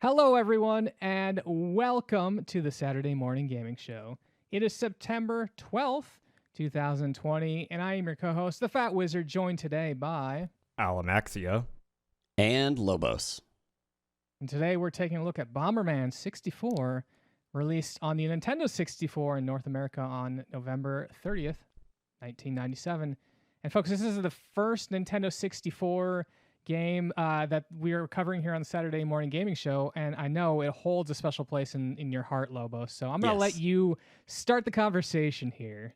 Hello, everyone, and welcome to the Saturday Morning Gaming Show. It is September 12th, 2020, and I am your co-host, Thefatwizard, joined today by... Alamaxia. And Lobos. And today we're taking a look at Bomberman 64, released on the Nintendo 64 in North America on November 30th, 1997. And folks, this is the first Nintendo 64 game that we are covering here on the Saturday Morning Gaming Show, and I know it holds a special place in your heart, Lobos. So I'm going to let you start the conversation here.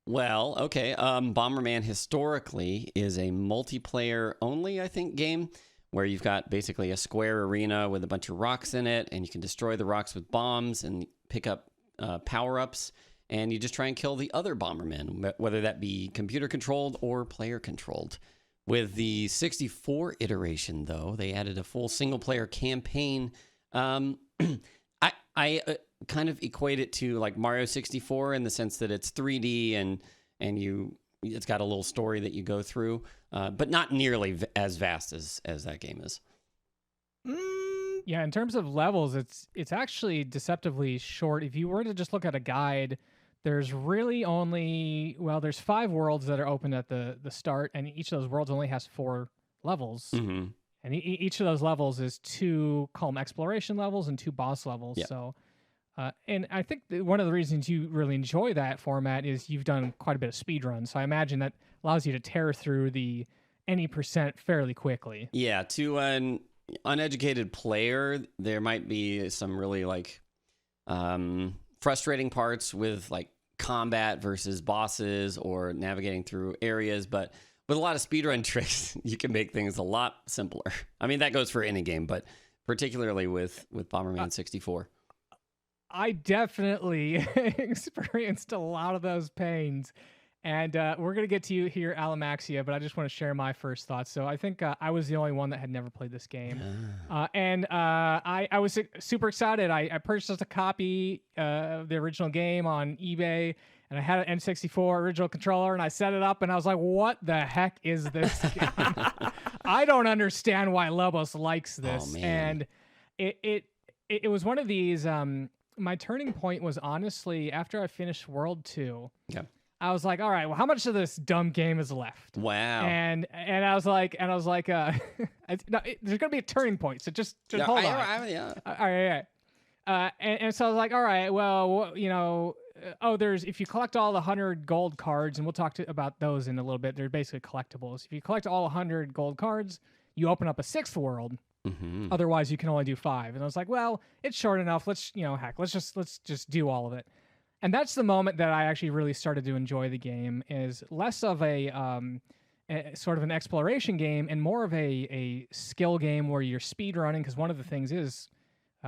Well, okay. Bomberman historically is a multiplayer only, I think, game where you've got basically a square arena with a bunch of rocks in it, and you can destroy the rocks with bombs and pick up power-ups, and you just try and kill the other Bombermen, whether that be computer-controlled or player-controlled. With the 64 iteration, though, they added a full single-player campaign. I kind of equate it to like Mario 64 in the sense that it's 3D and it's got a little story that you go through, but not nearly as vast as that game is. Yeah, in terms of levels, it's actually deceptively short. If you were to just look at a guide, there's really only, there's 5 worlds that are open at the start, and each of those worlds only has 4 levels. Mm-hmm. And each of those levels is 2, call them exploration levels, and 2 boss levels. Yep. So, and I think one of the reasons you really enjoy that format is you've done quite a bit of speedruns. So I imagine that allows you to tear through any percent fairly quickly. Yeah, to an uneducated player, there might be some really frustrating parts with like combat versus bosses or navigating through areas, but with a lot of speedrun tricks, you can make things a lot simpler. I mean, that goes for any game, but particularly with Bomberman 64. I definitely experienced a lot of those pains. And we're going to get to you here, Alamaxia, but I just want to share my first thoughts. So I think I was the only one that had never played this game. And I was super excited. I purchased a copy of the original game on eBay, and I had an N64 original controller, and I set it up, and I was like, what the heck is this game? I don't understand why Lobos likes this. Oh, man. And it was one of these, my turning point was honestly after I finished World 2. Yeah. I was like, all right, well, how much of this dumb game is left? Wow. And I was like, no, there's gonna be a turning point, so just hold on. All right. And so I was like, all right, well, if you collect all the 100 gold cards, and we'll talk about those in a little bit. They're basically collectibles. If you collect all 100 gold cards, you open up a 6th world. Mm-hmm. Otherwise, you can only do 5. And I was like, well, it's short enough. Let's just do all of it. And that's the moment that I actually really started to enjoy the game, is less of a sort of an exploration game and more of a skill game where you're speed running, because one of the things is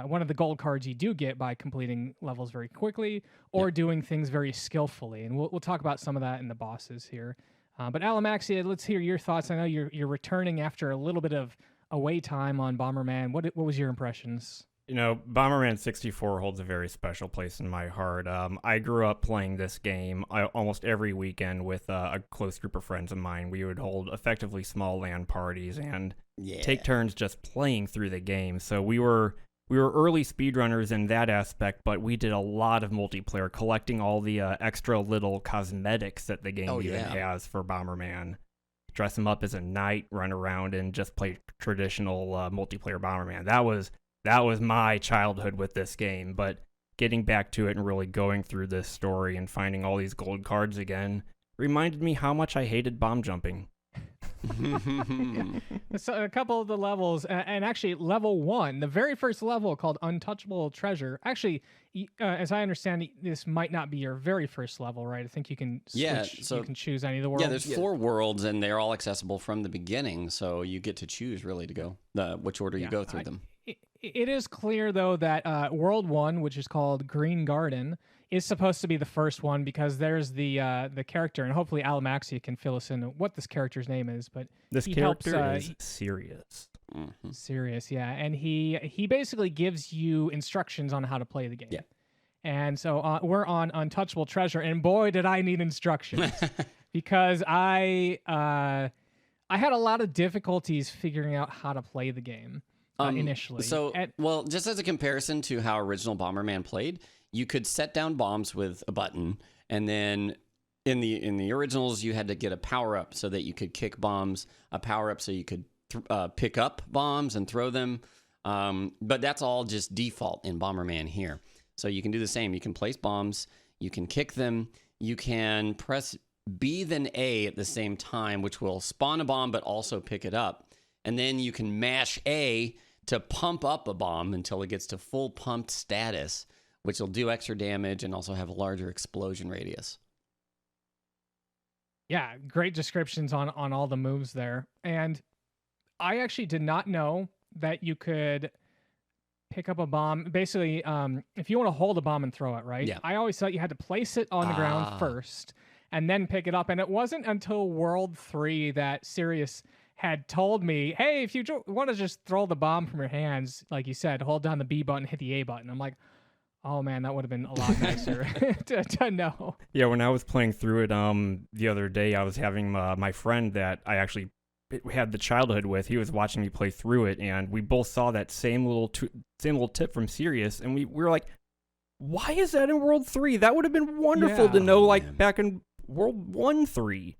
one of the gold cards you do get by completing levels very quickly or doing things very skillfully. And we'll talk about some of that in the bosses here. But Alamaxia, let's hear your thoughts. I know you're returning after a little bit of away time on Bomberman. What was your impressions? You know, Bomberman 64 holds a very special place in my heart. I grew up playing this game almost every weekend with a close group of friends of mine. We would hold effectively small LAN parties and take turns just playing through the game. So we were early speedrunners in that aspect, but we did a lot of multiplayer, collecting all the extra little cosmetics that the game has for Bomberman. Dress him up as a knight, run around, and just play traditional multiplayer Bomberman. That was my childhood with this game, but getting back to it and really going through this story and finding all these gold cards again reminded me how much I hated bomb jumping. So a couple of the levels, and actually level 1, the very first level called Untouchable Treasure. Actually, as I understand, this might not be your very first level, right? I think you can switch, so you can choose any of the worlds. Yeah, there's 4 worlds, and they're all accessible from the beginning, so you get to choose really to go which order you go through them. It is clear, though, that World 1, which is called Green Garden, is supposed to be the first one, because there's the character, and hopefully Alamaxia can fill us in what this character's name is. But this character is Sirius. Mm-hmm. Sirius, yeah, and he basically gives you instructions on how to play the game. Yeah. And so we're on Untouchable Treasure, and boy, did I need instructions, because I had a lot of difficulties figuring out how to play the game. initially. Well, just as a comparison to how original Bomberman played, you could set down bombs with a button, and then in the originals, you had to get a power-up so that you could kick bombs, a power-up so you could pick up bombs and throw them. But that's all just default in Bomberman here. So you can do the same. You can place bombs, you can kick them, you can press B then A at the same time, which will spawn a bomb but also pick it up. And then you can mash A to pump up a bomb until it gets to full pumped status, which will do extra damage and also have a larger explosion radius. Yeah, great descriptions on all the moves there. And I actually did not know that you could pick up a bomb. Basically, if you want to hold a bomb and throw it, right? Yeah. I always thought you had to place it on the ground first and then pick it up. And it wasn't until World 3 that Sirius had told me, hey, if you want to just throw the bomb from your hands, like you said, hold down the B button, hit the A button. I'm like, oh man, that would have been a lot nicer to know. Yeah, when I was playing through it the other day, I was having my friend that I actually had the childhood with. He was watching me play through it, and we both saw that same little tip from Sirius, and we were like, why is that in World 3? That would have been wonderful to know, like, back in World 1-3.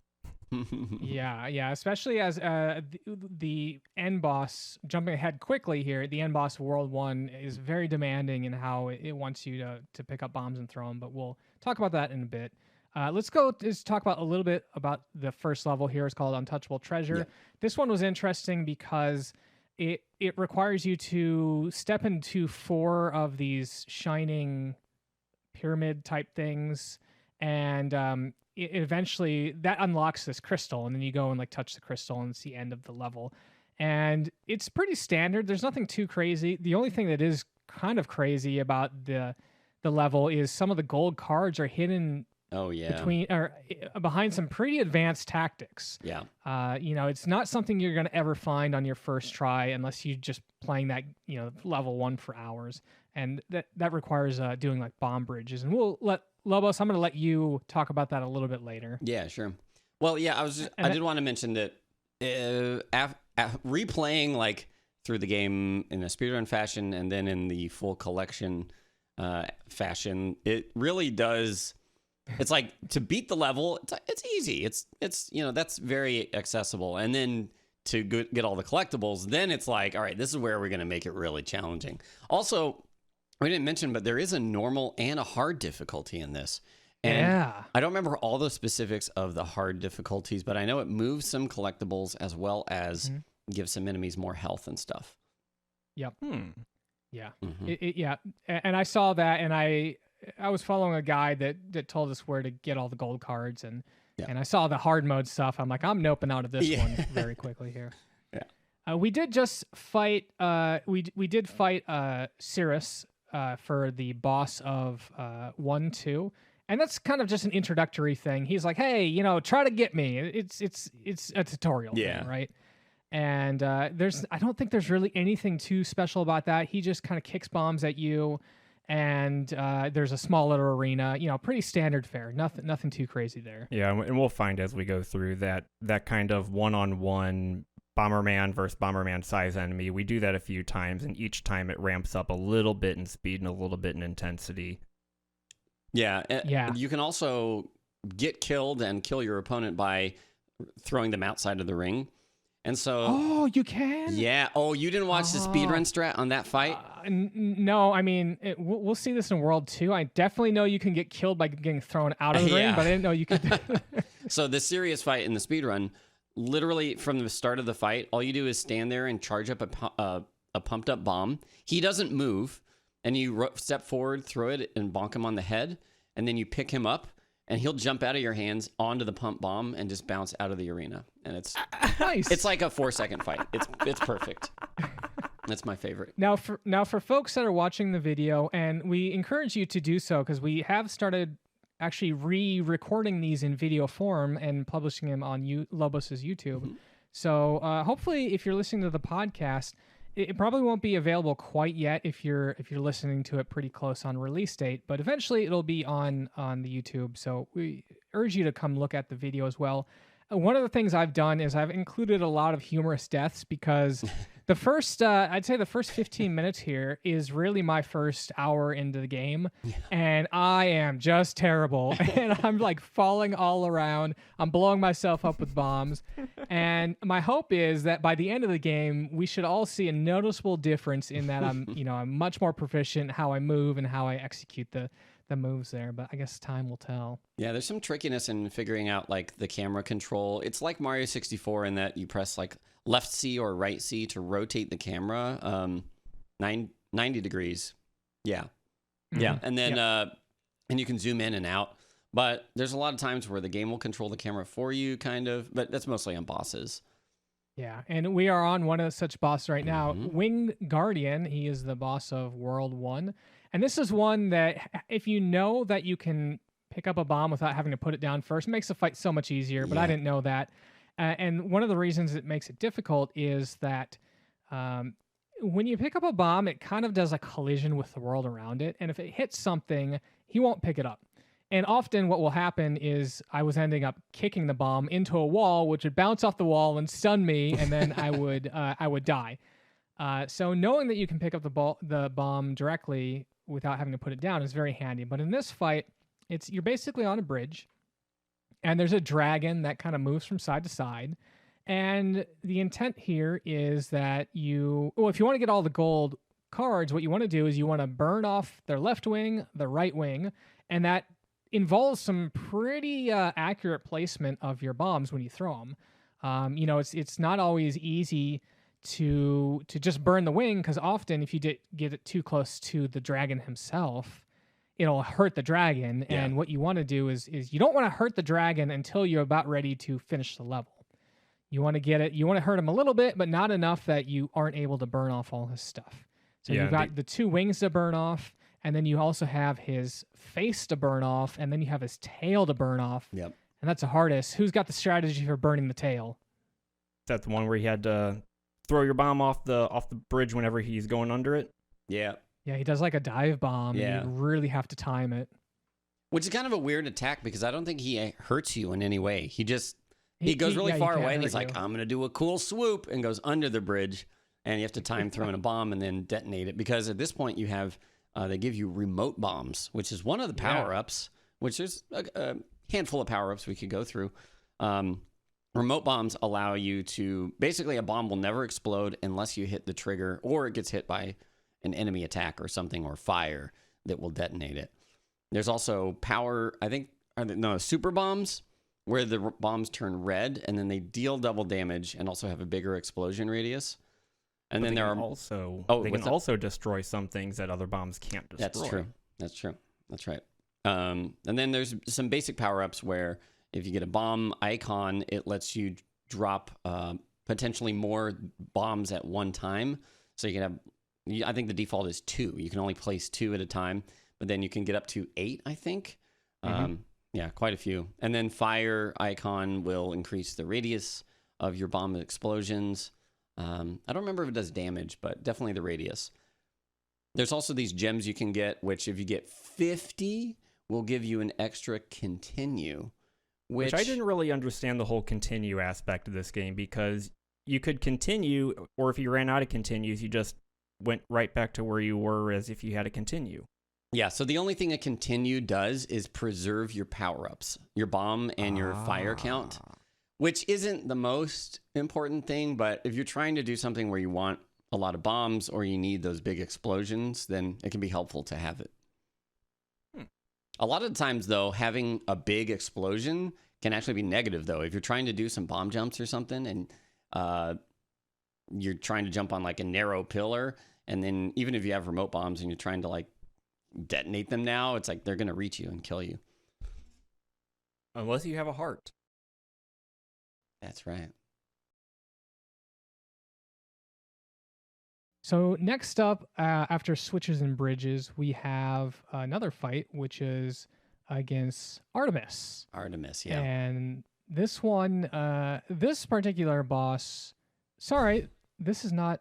Yeah, especially as the end boss, jumping ahead quickly here, the end boss of World 1 is very demanding in how it wants you to pick up bombs and throw them, but we'll talk about that in a bit. Let's just talk about a little bit about the first level here. It's called Untouchable Treasure. Yeah. This one was interesting because it requires you to step into 4 of these shining pyramid type things, and eventually that unlocks this crystal, and then you go and like touch the crystal, and it's the end of the level. And it's pretty standard. There's nothing too crazy. The only thing that is kind of crazy about the level is some of the gold cards are hidden behind some pretty advanced tactics. Yeah. It's not something you're going to ever find on your first try unless you just playing that, level 1 for hours. And that requires doing like bomb bridges. And we'll let Lobos, I'm going to let you talk about that a little bit later. Yeah, sure. Well, yeah, I did want to mention that replaying like through the game in a speedrun fashion and then in the full collection fashion, it really does. It's like to beat the level, it's easy. It's that's very accessible. And then to get all the collectibles, then it's like, all right, this is where we're going to make it really challenging. Also, we didn't mention, but there is a normal and a hard difficulty in this. And I don't remember all the specifics of the hard difficulties, but I know it moves some collectibles as well as gives some enemies more health and stuff. Yep. Yeah. And I saw that, and I was following a guide that told us where to get all the gold cards, and I saw the hard mode stuff. I'm like, I'm noping out of this one very quickly here. Yeah. We did just fight. We did fight Cirrus for the boss of 1-2. And that's kind of just an introductory thing. He's like, hey, try to get me. It's a tutorial thing, right? And I don't think there's really anything too special about that. He just kind of kicks bombs at you, and there's a small little arena, pretty standard fare. Nothing too crazy there. Yeah, and we'll find as we go through that kind of one-on-one Bomberman versus Bomberman size enemy. We do that a few times, and each time it ramps up a little bit in speed and a little bit in intensity. Yeah. You can also get killed and kill your opponent by throwing them outside of the ring. And so... Oh, you can? Yeah. Oh, you didn't watch the speedrun strat on that fight? No, I mean, we'll see this in World 2. I definitely know you can get killed by getting thrown out of the ring, but I didn't know you could... So the serious fight in the speedrun, literally from the start of the fight, all you do is stand there and charge up a pumped up bomb. He doesn't move. And you step forward, throw it, and bonk him on the head. And then you pick him up, and he'll jump out of your hands onto the pump bomb and just bounce out of the arena. And it's nice. It's like a 4-second fight. It's perfect. That's my favorite. Now for folks that are watching the video, and we encourage you to do so because we have started actually re-recording these in video form and publishing them on Lobos's YouTube. Mm-hmm. So hopefully, if you're listening to the podcast, it probably won't be available quite yet if you're listening to it pretty close on release date, but eventually it'll be on the YouTube. So we urge you to come look at the video as well. One of the things I've done is I've included a lot of humorous deaths because The first, I'd say the first 15 minutes here is really my first hour into the game, and I am just terrible. And I'm like falling all around. I'm blowing myself up with bombs. And my hope is that by the end of the game, we should all see a noticeable difference in that I'm much more proficient in how I move and how I execute the moves there, but I guess time will tell. Yeah, there's some trickiness in figuring out like the camera control. It's like Mario 64 in that you press like left C or right C to rotate the camera 90 degrees. Yeah. Yeah, and then and you can zoom in and out. But there's a lot of times where the game will control the camera for you kind of, but that's mostly on bosses. Yeah, and we are on one of such bosses right now. Winged Guardian, he is the boss of World 1. And this is one that, if you know that you can pick up a bomb without having to put it down first, it makes the fight so much easier, but I didn't know that. And one of the reasons it makes it difficult is that when you pick up a bomb, it kind of does a collision with the world around it. And if it hits something, he won't pick it up. And often what will happen is I was ending up kicking the bomb into a wall, which would bounce off the wall and stun me, and then I would die. So knowing that you can pick up the bomb directly without having to put it down is very handy. But in this fight, you're basically on a bridge, and there's a dragon that kind of moves from side to side. And the intent here is that if you want to get all the gold cards, what you want to do is you want to burn off their left wing, the right wing, and that involves some pretty accurate placement of your bombs when you throw them. It's not always easy to just burn the wing, because often if you get it too close to the dragon himself, it'll hurt the dragon. Yeah. And what you want to do is you don't want to hurt the dragon until you're about ready to finish the level. You want to hurt him a little bit, but not enough that you aren't able to burn off all his stuff. So you've got the two wings to burn off, and then you also have his face to burn off, and then you have his tail to burn off. Yep. And that's the hardest. Who's got the strategy for burning the tail? That's the one where you had to throw your bomb off the bridge whenever he's going under it. Yeah. Yeah, he does like a dive bomb. Yeah. And you really have to time it. Which is kind of a weird attack, because I don't think he hurts you in any way. He goes really far away, and he's like, I'm going to do a cool swoop, and goes under the bridge, and you have to time throwing a bomb and then detonate it, because at this point you have, they give you remote bombs, which is one of the power-ups, which there's a handful of power-ups we could go through. Remote bombs allow you to, basically a bomb will never explode unless you hit the trigger or it gets hit by an enemy attack or something, or fire that will detonate it. There's also super bombs, where the bombs turn red and then they deal double damage and also have a bigger explosion radius. And then there are also destroy some things that other bombs can't destroy. That's true. That's right. And then there's some basic power-ups where if you get a bomb icon, it lets you drop potentially more bombs at one time. So you can have, I think the default is 2. You can only place 2 at a time, but then you can get up to 8, I think. Yeah, quite a few. And then fire icon will increase the radius of your bomb explosions. I don't remember if it does damage, but definitely the radius. There's also these gems you can get, which if you get 50, will give you an extra continue. Which I didn't really understand the whole continue aspect of this game, because you could continue, or if you ran out of continues, you just went right back to where you were as if you had a continue. Yeah, so the only thing a continue does is preserve your power-ups, your bomb and your fire count, which isn't the most important thing, but if you're trying to do something where you want a lot of bombs or you need those big explosions, then it can be helpful to have it. A lot of times, though, having a big explosion can actually be negative, though. If you're trying to do some bomb jumps or something and you're trying to jump on like a narrow pillar, and then even if you have remote bombs and you're trying to like detonate them now, it's like they're going to reach you and kill you. Unless you have a heart. That's right. So next up, after switches and bridges, we have another fight, which is against Artemis. Artemis, yeah. And this one, this particular boss, sorry, this is not.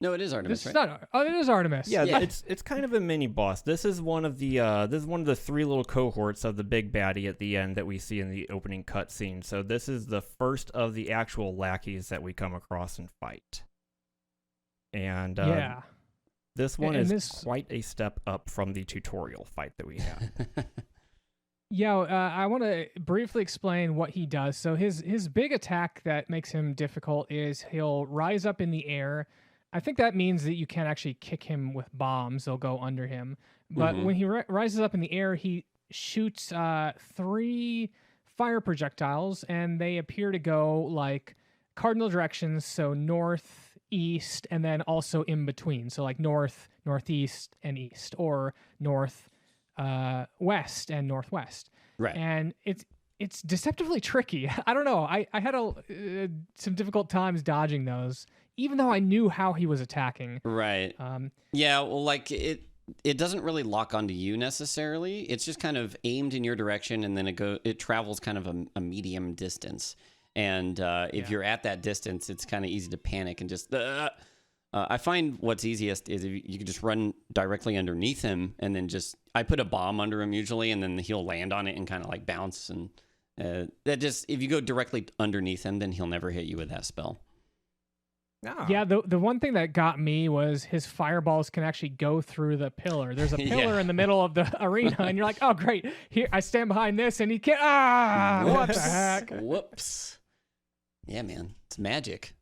No, it is Artemis, right? It is Artemis. Yeah, it's kind of a mini boss. This is one of the 3 little cohorts of the big baddie at the end that we see in the opening cutscene. So this is the first of the actual lackeys that we come across and fight. And Yeah. this one And is quite a step up from the tutorial fight that we had. Yeah, I want to briefly explain what he does. So his big attack that makes him difficult is he'll rise up in the air. I think that means that you can't actually kick him with bombs; they'll go under him. But when he rises up in the air, he shoots 3 fire projectiles, and they appear to go like cardinal directions, so north, east, and then also in between. So like north, northeast, and east, or north, west and northwest. Right. And it's deceptively tricky. I don't know. I had some difficult times dodging those, even though I knew how he was attacking. Right. Yeah, well, like it doesn't really lock onto you necessarily. It's just kind of aimed in your direction, and then it travels kind of a medium distance. And if you're at that distance, it's kind of easy to panic and just. I find what's easiest is if you can just run directly underneath him, and then I put a bomb under him usually, and then he'll land on it and kind of like bounce. And if you go directly underneath him, then he'll never hit you with that spell. Oh. Yeah, the one thing that got me was his fireballs can actually go through the pillar. There's a pillar in the middle of the arena, and you're like, oh, great. Here, I stand behind this, and he can't. What the heck? Whoops. Yeah, man. It's magic.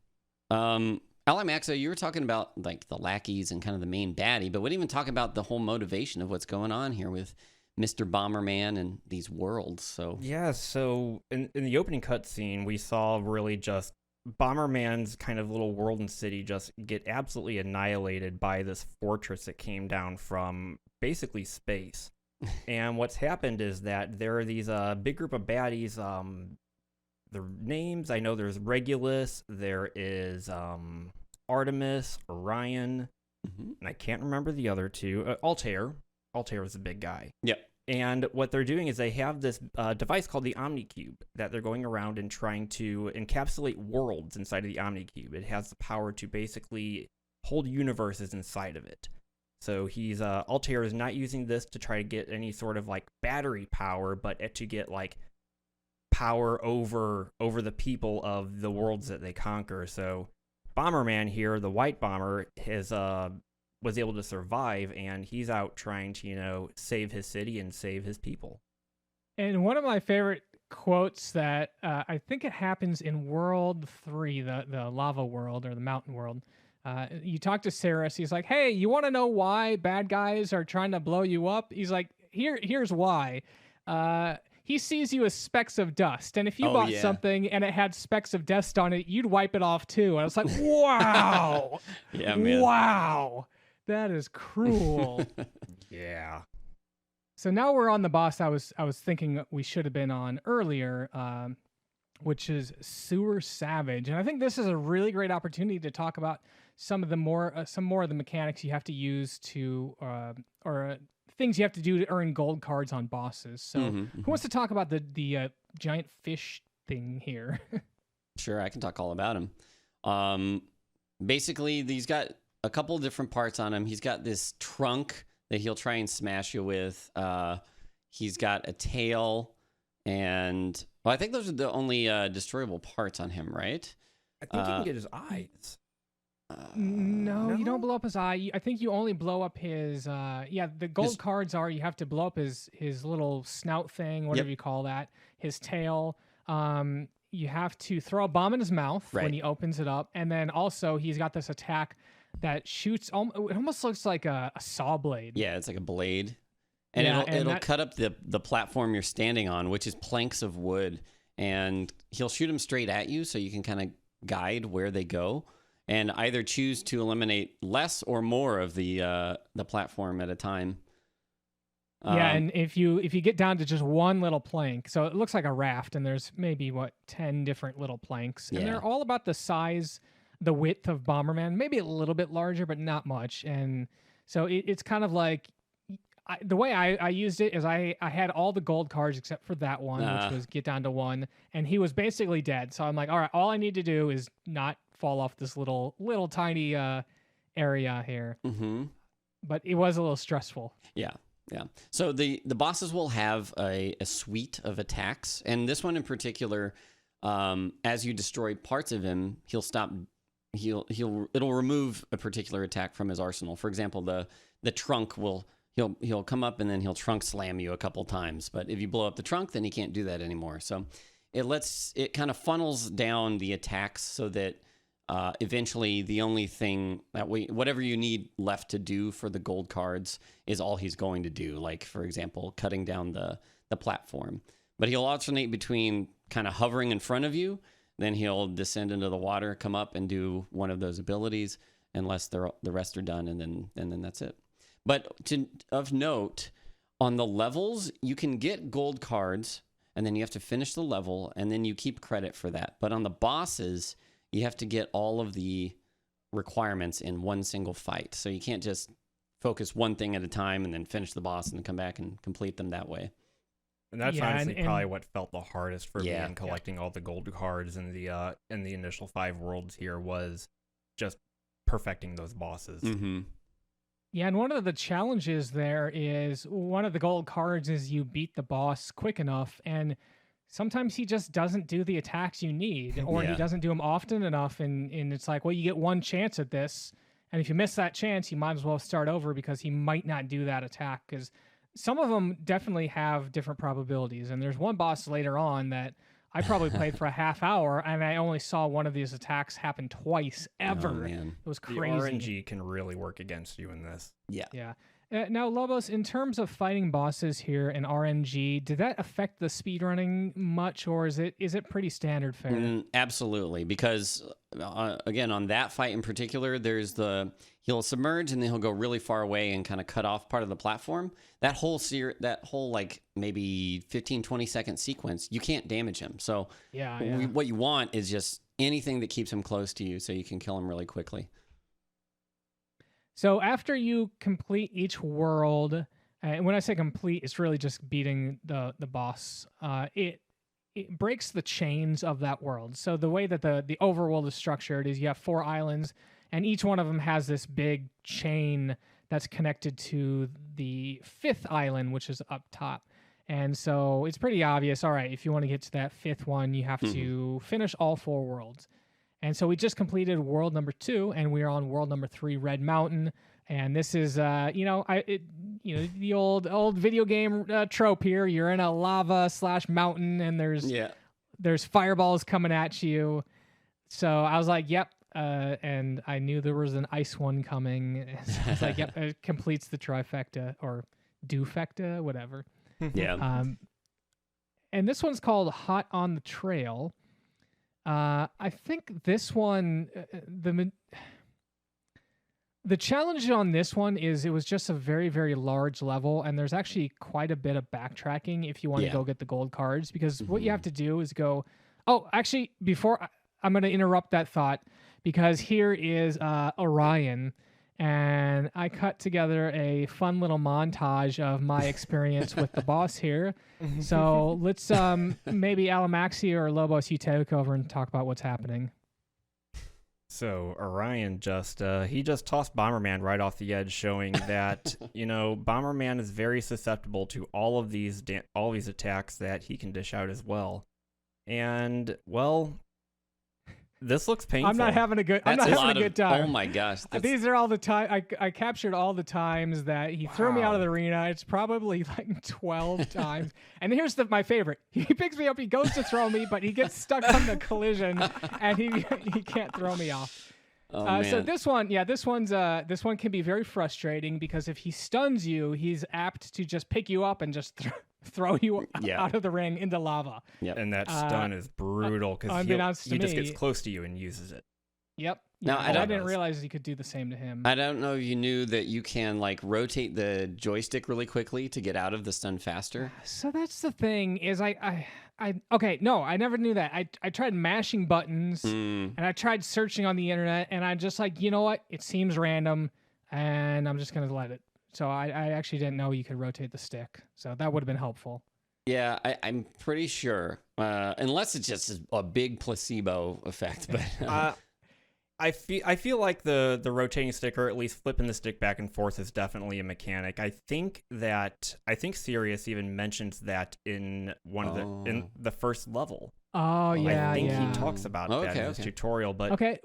Alamaxia, you were talking about like the lackeys and kind of the main baddie, but what even talk about the whole motivation of what's going on here with Mr. Bomberman and these worlds? So yeah, so in the opening cutscene, we saw really just Bomberman's kind of little world and city just get absolutely annihilated by this fortress that came down from basically space. And what's happened is that there are these big group of baddies. The names, I know there's Regulus, there is Artemis, Orion, and I can't remember the other two. Altair. Altair is the big guy. Yep. And what they're doing is they have this device called the Omnicube that they're going around and trying to encapsulate worlds inside of the Omnicube. It has the power to basically hold universes inside of it. So Altair is not using this to try to get any sort of like battery power, but to get like power over the people of the worlds that they conquer. So Bomberman here, the white bomber, was able to survive, and he's out trying to, save his city and save his people. And one of my favorite quotes that I think it happens in World 3, the lava world or the mountain world. You talk to Ceres, he's like, hey, you want to know why bad guys are trying to blow you up? He's like, here's why. He sees you as specks of dust, and if you bought something and it had specks of dust on it, you'd wipe it off too. And I was like, wow. Yeah, man. Wow. That is cruel. Yeah. So now we're on the boss I was thinking we should have been on earlier, which is Sewer Savage. And I think this is a really great opportunity to talk about some more of the mechanics you have to use to or things you have to do to earn gold cards on bosses. So who wants to talk about the giant fish thing here? Sure, I can talk all about him. Basically, he's got a couple of different parts on him. He's got this trunk that he'll try and smash you with. He's got a tail, and I think those are the only destroyable parts on him, right? I think you can get his eyes. No, you don't blow up his eye. I think you only blow up his. The gold cards are you have to blow up his little snout thing, whatever you call that. His tail. You have to throw a bomb in his mouth when he opens it up, and then also he's got this attack that shoots. It almost looks like a saw blade. Yeah, it's like a blade, and it'll cut up the platform you're standing on, which is planks of wood, and he'll shoot them straight at you, so you can kind of guide where they go, and either choose to eliminate less or more of the platform at a time. And if you get down to just one little plank, so it looks like a raft, and there's maybe 10 different little planks, and they're all about the size, the width of Bomberman, maybe a little bit larger, but not much. And so it's kind of like the way I used it is I had all the gold cards except for that one, which was get down to one, and he was basically dead. So I'm like, all right, all I need to do is not fall off this little tiny area here. But it was a little stressful. Yeah. So the bosses will have a suite of attacks, and this one in particular, as you destroy parts of him, he'll stop it'll remove a particular attack from his arsenal. For example, the trunk he'll come up and then he'll trunk slam you a couple times. But if you blow up the trunk, then he can't do that anymore. So it kind of funnels down the attacks so that eventually the only thing whatever you need left to do for the gold cards is all he's going to do. Like, for example, cutting down the platform. But he'll alternate between kind of hovering in front of you, then he'll descend into the water, come up and do one of those abilities, unless the rest are done, and then that's it. But of note, on the levels, you can get gold cards, and then you have to finish the level, and then you keep credit for that. But on the bosses, you have to get all of the requirements in one single fight. So you can't just focus one thing at a time and then finish the boss and then come back and complete them that way. And that's honestly probably what felt the hardest for me in collecting all the gold cards in the initial 5 worlds here, was just perfecting those bosses. Mm-hmm. Yeah, and one of the challenges there is one of the gold cards is you beat the boss quick enough, and sometimes he just doesn't do the attacks you need, or he doesn't do them often enough, and it's like, well, you get one chance at this, and if you miss that chance, you might as well start over because he might not do that attack, because some of them definitely have different probabilities. And there's one boss later on that I probably played for a half hour, and I only saw one of these attacks happen twice ever. Oh, man. It was crazy. The RNG can really work against you in this. Yeah. Now, Lobos, in terms of fighting bosses here in RNG, did that affect the speedrunning much, or is it pretty standard fare? Absolutely, because again, on that fight in particular, he'll submerge and then he'll go really far away and kind of cut off part of the platform. That whole like maybe 15-20 second sequence, you can't damage him. So what you want is just anything that keeps him close to you, so you can kill him really quickly. So after you complete each world, and when I say complete, it's really just beating the boss. It breaks the chains of that world. So the way that the overworld is structured is you have 4 islands, and each one of them has this big chain that's connected to the 5th island, which is up top. And so it's pretty obvious, all right, if you want to get to that 5th one, you have to finish all 4 worlds. And so we just completed world number 2, and we are on world number 3, Red Mountain. And this is, the old video game trope here. You're in a lava/mountain, and there's fireballs coming at you. So I was like, yep. And I knew there was an ice one coming. So I was like, yep, it completes the trifecta or dufecta, whatever. Yeah. And this one's called Hot on the Trail. I think this one, the challenge on this one is it was just a very, very large level, and there's actually quite a bit of backtracking if you want to go get the gold cards, because what you have to do is go, before I'm going to interrupt that thought, because here is Orion, and I cut together a fun little montage of my experience with the boss here. So let's maybe Alamaxia or Lobos, you take over and talk about what's happening. So Orion just tossed Bomberman right off the edge, showing that Bomberman is very susceptible to all of these attacks that he can dish out as well. And this looks painful. I'm not having a good time. Oh my gosh. These are all the time. I captured all the times that he threw me out of the arena. It's probably like 12 times. And here's my favorite. He picks me up, he goes to throw me, but he gets stuck on the collision and he can't throw me off. So this one can be very frustrating, because if he stuns you, he's apt to just pick you up and just throw you out of the ring into lava. Yep. And that stun is brutal, because he just gets close to you and uses it. Yep. Now, I didn't realize you could do the same to him. I don't know if you knew that you can rotate the joystick really quickly to get out of the stun faster. So that's the thing is I never knew that. I tried mashing buttons and I tried searching on the internet, and I'm just like, you know what? It seems random, and I'm just going to let it. So I actually didn't know you could rotate the stick. So that would have been helpful. Yeah, I'm pretty sure. Unless it's just a big placebo effect. But I feel like the rotating stick, or at least flipping the stick back and forth, is definitely a mechanic. I think Sirius even mentions that in in the first level. Oh yeah, I think he talks about that in his tutorial. But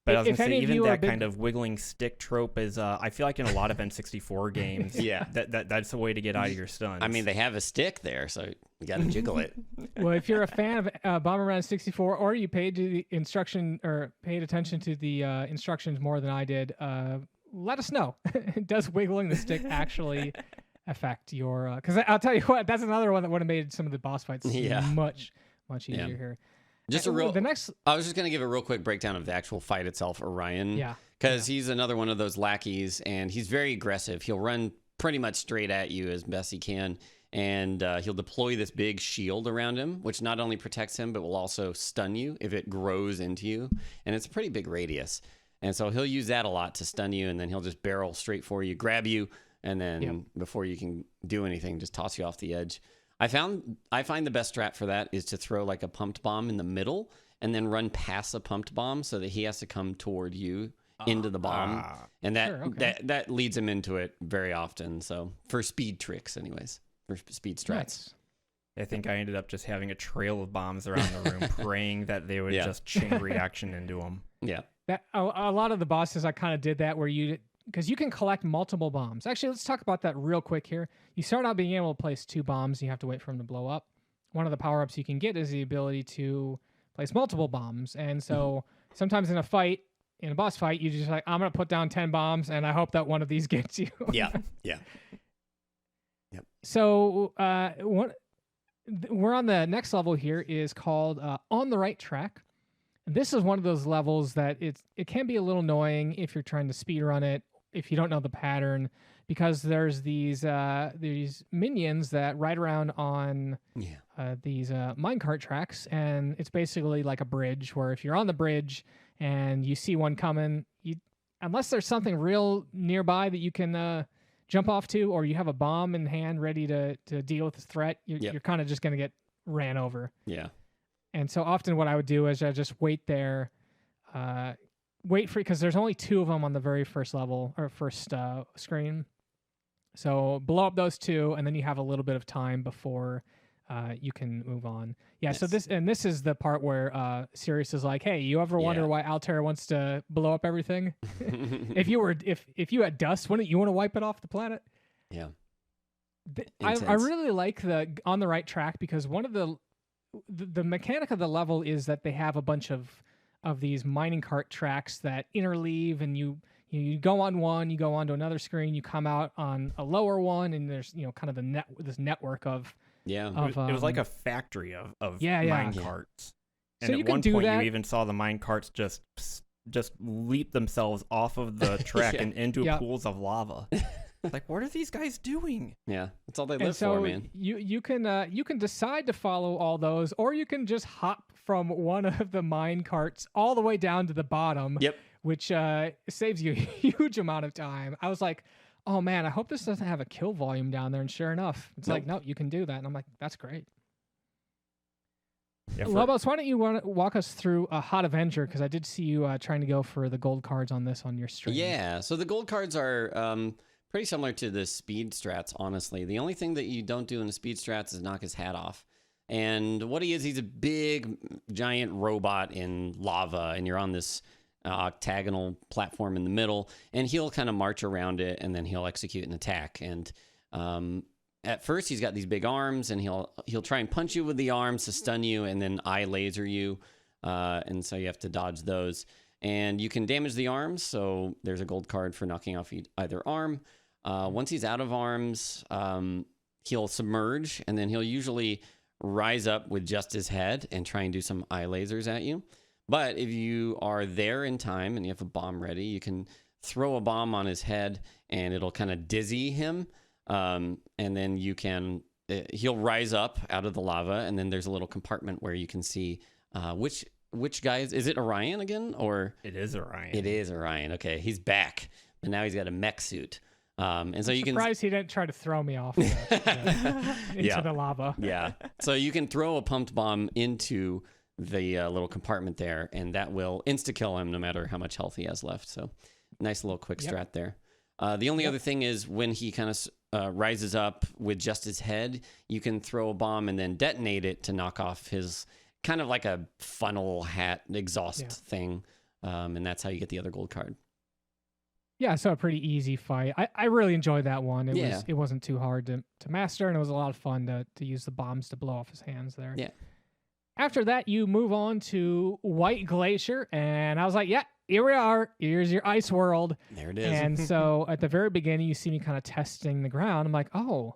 But I was If gonna say, any of even you are that big- kind of wiggling stick trope is, I feel like in a lot of N64 games, Yeah. that's a way to get out of your stuns. I mean, they have a stick there, so you got to jiggle it. Well, if you're a fan of Bomberman 64, or you paid to the instruction or paid attention to the instructions more than I did, let us know. Does wiggling the stick actually affect your? Because I'll tell you what, that's another one that would have made some of the boss fights much easier here. Just And a real. the next, I was just gonna give a real quick breakdown of the actual fight itself, Orion. Yeah. Because he's another one of those lackeys, and he's very aggressive. He'll run pretty much straight at you as best he can, and he'll deploy this big shield around him, which not only protects him, but will also stun you if it grows into you. And it's a pretty big radius. And so he'll use that a lot to stun you, and then he'll just barrel straight for you, grab you, and then before you can do anything, just toss you off the edge. I find the best strat for that is to throw like a pumped bomb in the middle and then run past the pumped bomb so that he has to come toward you into the bomb. And that leads him into it very often. So for speed tricks anyways, for speed strats. nice. I think I ended up just having a trail of bombs around the room, praying that they would just chain reaction into them. Yeah. That a lot of the bosses I kind of did that where because you can collect multiple bombs. Actually, let's talk about that real quick here. You start out being able to place 2 bombs. And you have to wait for them to blow up. One of the power-ups you can get is the ability to place multiple bombs. And so sometimes in a boss fight, you just like, I'm going to put down 10 bombs and I hope that one of these gets you. Yeah. Yep. So we're on the next level here is called On the Right Track. This is one of those levels that it can be a little annoying if you're trying to speed run it, if you don't know the pattern, because there's these minions that ride around on these minecart tracks, and it's basically like a bridge where if you're on the bridge and you see one coming, unless there's something real nearby that you can jump off to, or you have a bomb in hand ready to deal with the threat, you're kind of just going to get ran over. Yeah. And so often what I would do is I just wait there, because there's only 2 of them on the very first level or first screen. So blow up those 2, and then you have a little bit of time before you can move on. Yeah. Nice. So this is the part where Sirius is like, "Hey, you ever wonder why Altair wants to blow up everything? if you had dust, wouldn't you want to wipe it off the planet?" Yeah. I really like the On the Right Track because one of the mechanic of the level is that they have a bunch of these mining cart tracks that interleave, and you go on one, you go on to another screen, you come out on a lower one, and there's kind of this network of it was like a factory of mine carts. And so at one point you even saw the mine carts just leap themselves off of the track and into pools of lava. Like, what are these guys doing? Yeah, that's all they live for, man. You can decide to follow all those, or you can just hop from one of the mine carts all the way down to the bottom. Yep. Which saves you a huge amount of time. I was like, oh man, I hope this doesn't have a kill volume down there. And sure enough, it's like, no, you can do that. And I'm like, that's great. Yeah, Lobos, why don't you walk us through a Hot Avenger? Because I did see you trying to go for the gold cards on this on your stream. Yeah, so the gold cards are pretty similar to the speed strats, honestly. The only thing that you don't do in the speed strats is knock his hat off. And what he is, he's a big, giant robot in lava, and you're on this octagonal platform in the middle, and he'll kind of march around it, and then he'll execute an attack. And at first, he's got these big arms, and he'll try and punch you with the arms to stun you, and then eye laser you, and so you have to dodge those. And you can damage the arms, so there's a gold card for knocking off either arm. Once he's out of arms, he'll submerge, and then he'll usually rise up with just his head and try and do some eye lasers at you. But if you are there in time and you have a bomb ready, you can throw a bomb on his head, and it'll kind of dizzy him. And then he'll rise up out of the lava, and then there's a little compartment where you can see which guy is it Orion again, or it is Orion? It is Orion. Okay, he's back, but now he's got a mech suit. And so you can. Surprised he didn't try to throw me off into the lava. Yeah. So you can throw a pumped bomb into the little compartment there, and that will insta kill him no matter how much health he has left. So nice little quick strat there. The only other thing is when he kind of rises up with just his head, you can throw a bomb and then detonate it to knock off his kind of like a funnel hat exhaust thing. and that's how you get the other gold card. Yeah, so a pretty easy fight. I really enjoyed that one. It wasn't too hard to master, and it was a lot of fun to use the bombs to blow off his hands there. Yeah. After that, you move on to White Glacier, and I was like, yeah, here we are. Here's your ice world. There it is. And so at the very beginning, you see me kind of testing the ground. I'm like, oh,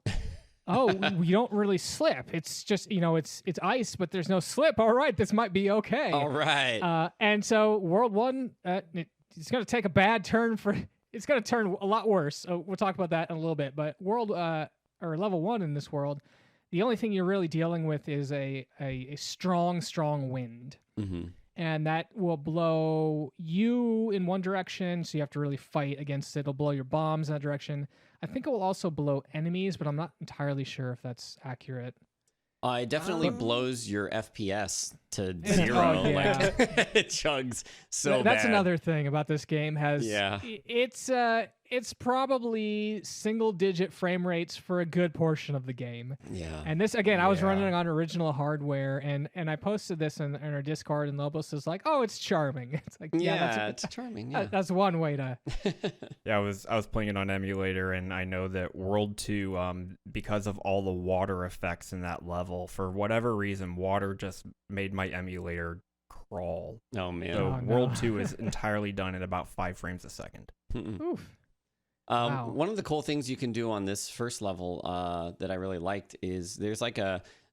you don't really slip. It's just, it's ice, but there's no slip. All right, this might be okay. All right. And so World 1, it's going to take a bad turn it's going to turn a lot worse. So we'll talk about that in a little bit. But level 1 in this world, the only thing you're really dealing with is a strong wind. Mm-hmm. And that will blow you in one direction, so you have to really fight against it. It'll blow your bombs in that direction. I think it will also blow enemies, but I'm not entirely sure if that's accurate. It definitely blows your FPS to 0. Oh, yeah. It chugs so That's bad. another thing about this game. It's probably single-digit frame rates for a good portion of the game. Yeah. And this, again, I was running on original hardware, and I posted this in our Discord, and Lobos is like, "Oh, it's charming." It's like, it's charming. Yeah. That's one way to. Yeah, I was playing it on emulator, and I know that World 2, because of all the water effects in that level, for whatever reason, water just made my emulator crawl. Oh man. So World 2 is entirely done at about 5 frames a second. Oof. Wow. One of the cool things you can do on this first level that I really liked is there's like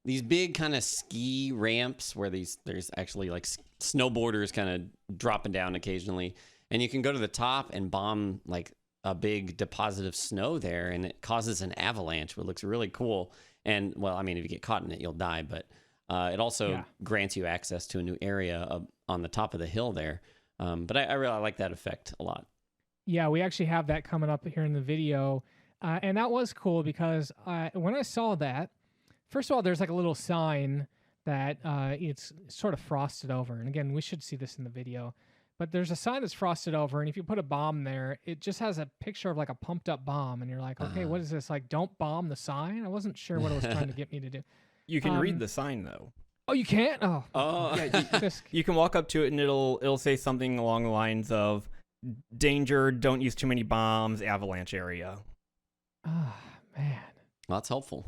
these big kind of ski ramps where there's actually like snowboarders kind of dropping down occasionally, and you can go to the top and bomb like a big deposit of snow there, and it causes an avalanche, which looks really cool. And well, I mean, if you get caught in it, you'll die, but it also grants you access to a new area on the top of the hill there. But I really like that effect a lot. Yeah, we actually have that coming up here in the video. And that was cool because when I saw that, first of all, there's like a little sign that it's sort of frosted over. And again, we should see this in the video. But there's a sign that's frosted over, and if you put a bomb there, it just has a picture of like a pumped up bomb. And you're like, okay, what is this? Like, don't bomb the sign? I wasn't sure what it was trying to get me to do. You can read the sign, though. Oh, you can't? Oh. Yeah, you can walk up to it, and it'll say something along the lines of, danger, don't use too many bombs, avalanche area. Oh, man. Well, that's helpful.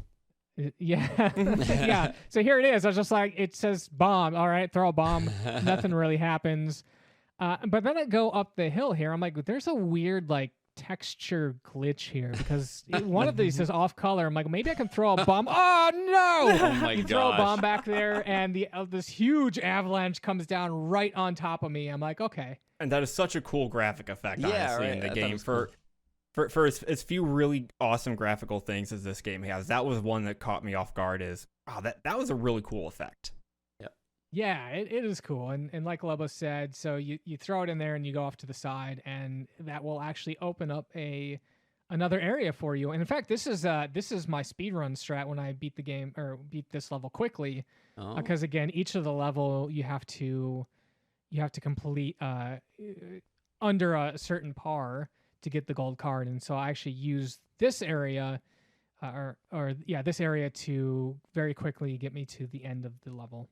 Yeah. Yeah. So here it is. I was just like, it says bomb. All right, throw a bomb. Nothing really happens. But then I go up the hill here. I'm like, there's a weird like texture glitch here because one of these is off color. I'm like, maybe I can throw a bomb. Oh no! Oh my you throw a bomb back there, and this huge avalanche comes down right on top of me. I'm like, okay. And that is such a cool graphic effect, honestly, in the game. For as few really awesome graphical things as this game has, that was one that caught me off guard. That was a really cool effect. Yeah, it is cool. And like Lobos said, so you throw it in there and you go off to the side, and that will actually open up another area for you. And in fact, this is my speedrun strat when I beat the game or beat this level quickly. Because again, each of the level you have to complete under a certain par to get the gold card. And so I actually used this area this area to very quickly get me to the end of the level.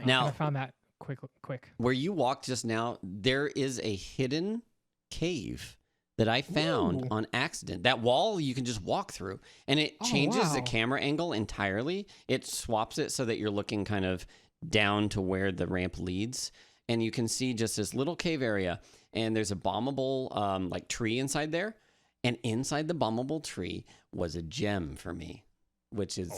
Now, I found that quick. Where you walked just now, there is a hidden cave that I found on accident. That wall you can just walk through, and it changes the camera angle entirely. It swaps it so that you're looking kind of down to where the ramp leads, and you can see just this little cave area, and there's a bombable like tree inside there, and inside the bombable tree was a gem for me, which is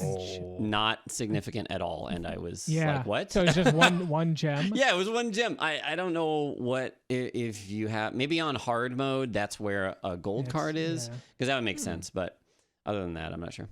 not significant at all. And I was like, what? So it's just one gem? Yeah, it was one gem. I don't know what, if you have, maybe on hard mode, that's where a gold card is, because that would make sense. But other than that, I'm not sure.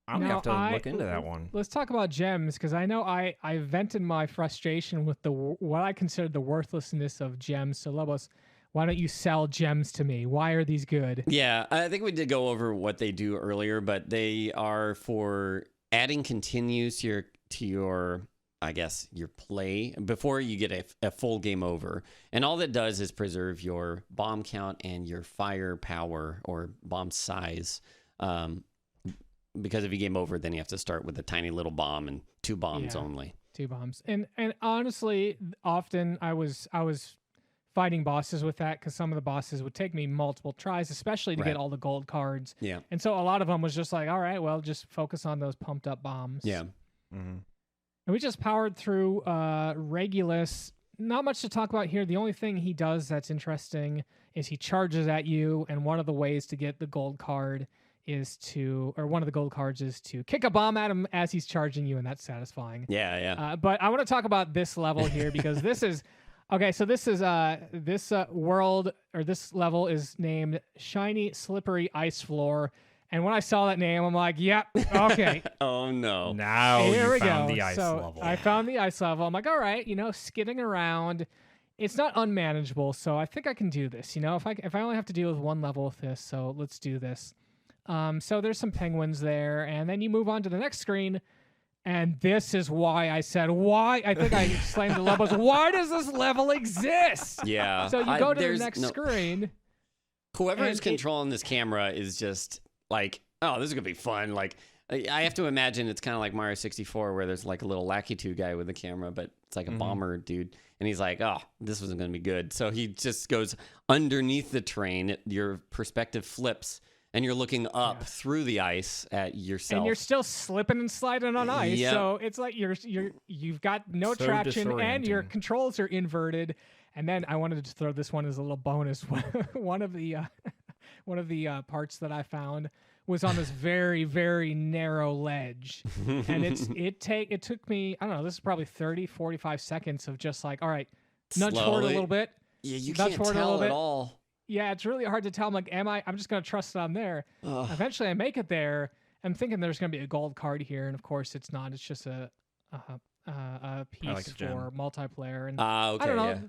I'm going to have to look into that one. Let's talk about gems, because I know I vented my frustration with what I considered the worthlessness of gems. So Lobos, why don't you sell gems to me? Why are these good? Yeah, I think we did go over what they do earlier, but they are for adding continues to your I guess, your play before you get a full game over. And all that does is preserve your bomb count and your firepower or bomb size. Because if you game over, then you have to start with a tiny little bomb and 2 bombs only. 2 bombs. And honestly, often I was fighting bosses with that because some of the bosses would take me multiple tries, especially to Right. get all the gold cards. Yeah. And so a lot of them was just like, all right, well, just focus on those pumped up bombs. Yeah. Mm-hmm. And we just powered through Regulus. Not much to talk about here. The only thing he does that's interesting is he charges at you, and one of the ways to get the gold card one of the gold cards is to kick a bomb at him as he's charging you, and that's satisfying. Yeah. But I want to talk about this level here because this is okay. So this is this world or this level is named Shiny Slippery Ice Floor. And when I saw that name, I'm like, yep, okay. Oh no. Now Here we you found go. the ice So level. I found the ice level. I'm like, all right, skidding around. It's not unmanageable, so I think I can do this. If I only have to deal with one level with this, so let's do this. So there's some penguins there, and then you move on to the next screen, and this is why I said, why? I think I explained to Lobos, why does this level exist? Yeah. So you go to the next screen. Whoever and is controlling this camera is just like, oh, this is gonna be fun. Like, I have to imagine it's kind of like Mario 64, where there's like a little Lackey 2 guy with a camera, but it's like a bomber dude, and he's like, oh, this wasn't gonna be good. So he just goes underneath the train. Your perspective flips, and you're looking up through the ice at yourself. And you're still slipping and sliding on ice, Yep. so it's like you've got no So traction, and your disorienting. controls are inverted. And then I wanted to throw this one as a little bonus. one of the parts that I found was on this very, very narrow ledge, and it took me, I don't know, this is probably 30, 45 seconds of just like, all right, nudge forward a Slowly. little bit. Yeah, you nudge can't forward a little tell at bit. all. Yeah, it's really hard to tell. I'm like, I'm just going to trust it on there. Eventually I make it there. I'm thinking there's going to be a gold card here. And of course it's not. It's just a piece like a gem. for multiplayer. And Okay, I don't know.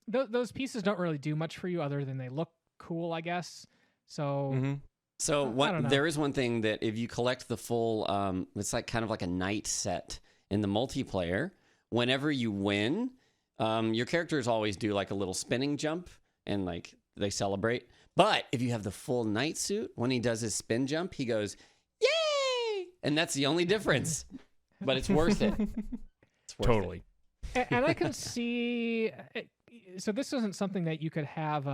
yeah. Those pieces don't really do much for you other than they look cool, I guess. So So don't know. there is one thing that if you collect the full, it's like kind of like a night set in the multiplayer. Whenever you win, your characters always do like a little spinning jump and like they celebrate. But if you have the full night suit, when he does his spin jump, he goes, "Yay!" And that's the only difference. But it's worth it. It's worth Totally. and I can see. So this isn't something that you could have.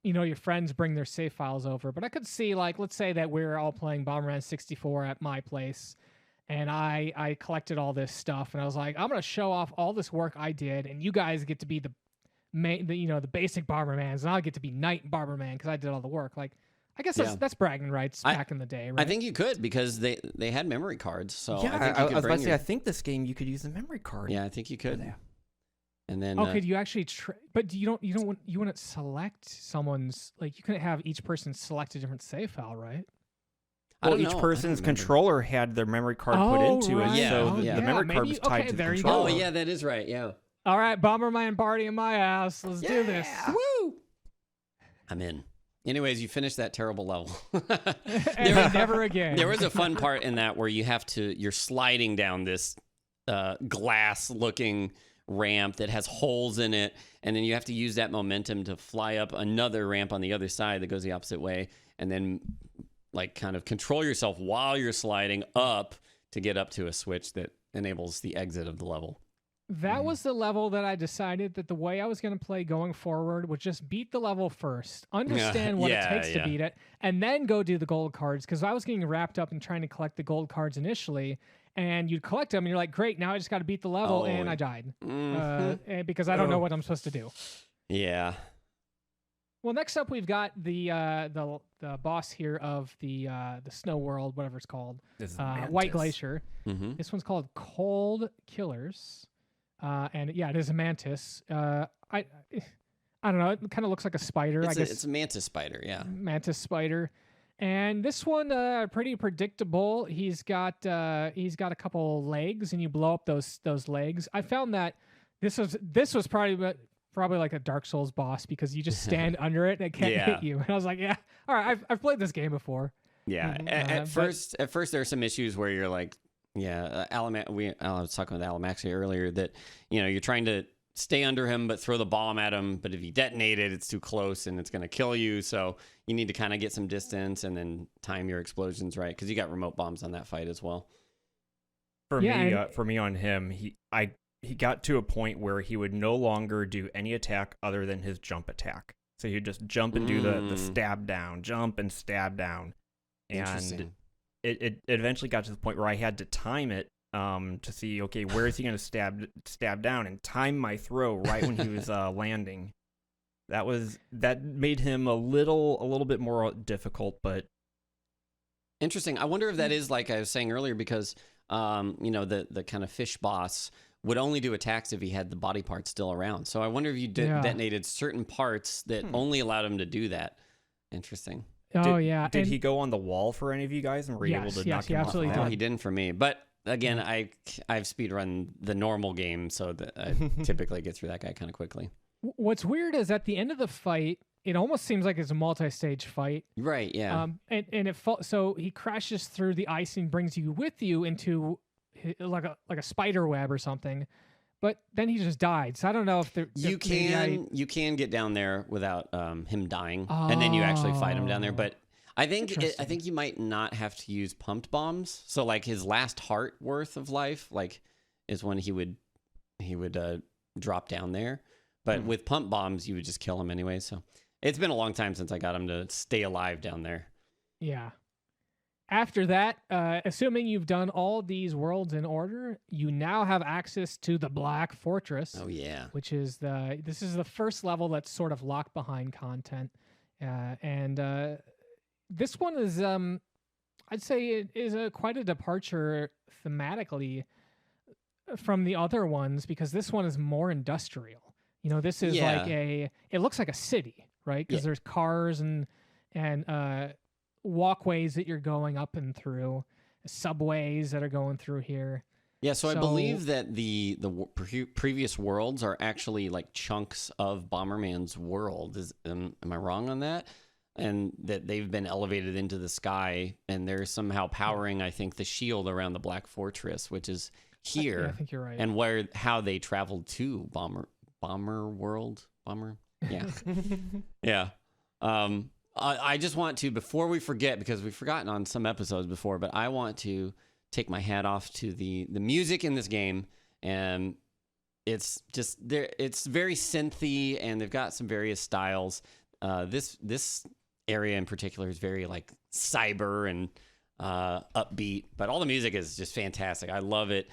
Your friends bring their save files over, but I could see, like, let's say that we're all playing Bomberman 64 at my place, and I collected all this stuff, and I was like, I'm gonna show off all this work I did, and you guys get to be the basic Bombermans, and I'll get to be Night Bomberman because I did all the work. Like, I guess that's bragging rights back in the day, right? I think you could because they had memory cards. So Yeah, I think you could was bring about to say, I think this game you could use a memory card. Yeah, I think you could. Yeah. And then could you actually but you wouldn't select someone's, like, you couldn't have each person select a different save file, right? Well, don't know. each I don't person's remember. controller had their memory card put into right. it, so Yeah. the memory card maybe- was tied okay, to the there you controller. Oh yeah, that is right. Yeah. All right, Bomberman party in my house. Let's do this. Woo! I'm in. Anyways, you finished that terrible level. And never again. There was a fun part in that where you're sliding down this glass-looking ramp that has holes in it, and then you have to use that momentum to fly up another ramp on the other side that goes the opposite way, and then like kind of control yourself while you're sliding up to get up to a switch that enables the exit of the level. That was the level that I decided that the way I was going to play going forward was just beat the level first, understand what it takes to beat it, and then go do the gold cards, because I was getting wrapped up in trying to collect the gold cards initially, and you'd collect them, and you're like, great, now I just got to beat the level, and I died and because I don't know what I'm supposed to do. Yeah. Well, next up we've got the boss here of the snow world, whatever it's called, This is White Mantis. Glacier. Mm-hmm. This one's called Cold Killers. And yeah, it is a mantis. I don't know. It kind of looks like a spider. I guess It's a mantis spider. Yeah. mantis spider. And this one, pretty predictable. He's got a couple legs, and you blow up those legs. I found that this was probably like a Dark Souls boss, because you just stand under it and it can't hit you. And I was like, yeah, all right, I've played this game before. Yeah. At first there are some issues where you're like, yeah, I was talking with Alamaxia earlier that, you're trying to stay under him but throw the bomb at him, but if you detonate it, it's too close and it's going to kill you. So you need to kind of get some distance and then time your explosions right, because you got remote bombs on that fight as well. For me on him, I he got to a point where he would no longer do any attack other than his jump attack. So he'd just jump and do the stab down, jump and stab down. And it eventually got to the point where I had to time it to see, okay, where is he going to stab down, and time my throw right when he was landing. That made him a little bit more difficult, but interesting. I wonder if that is like I was saying earlier, because the kind of fish boss would only do attacks if he had the body parts still around. So I wonder if you detonated certain parts that only allowed him to do that. Interesting. Did he go on the wall for any of you guys and were you able to knock him off? Absolutely No, he didn't for me. But again, I've speedrun the normal game, so that I typically get through that guy kind of quickly. What's weird is at the end of the fight, it almost seems like it's a multi-stage fight. Right, yeah. So he crashes through the ice and brings you with you into like a spider web or something, but then he just died. So I don't know if you can get down there without him dying, and then you actually fight him down there. But I think you might not have to use pumped bombs. So like his last heart worth of life, like, is when he would drop down there. But with pump bombs, you would just kill him anyway. So it's been a long time since I got him to stay alive down there. Yeah. After that, assuming you've done all these worlds in order, you now have access to the Black Fortress. Oh yeah, which is this is the first level that's sort of locked behind content, and this one is I'd say it is quite a departure thematically from the other ones, because this one is more industrial. This is like it looks like a city, right? Because there's cars and walkways that you're going up and through, subways that are going through here. Yeah, so I believe that the previous worlds are actually like chunks of Bomberman's world. Am I wrong on that? And that they've been elevated into the sky, and they're somehow powering, I think, the shield around the Black Fortress, which is here. I think you're right. And how they traveled to Bomber World. Yeah. Yeah. I just want to, before we forget, because we've forgotten on some episodes before, but I want to take my hat off to the music in this game, and it's just there. It's very synthy, and they've got some various styles. This area in particular is very like cyber and upbeat, but all the music is just fantastic. I love it.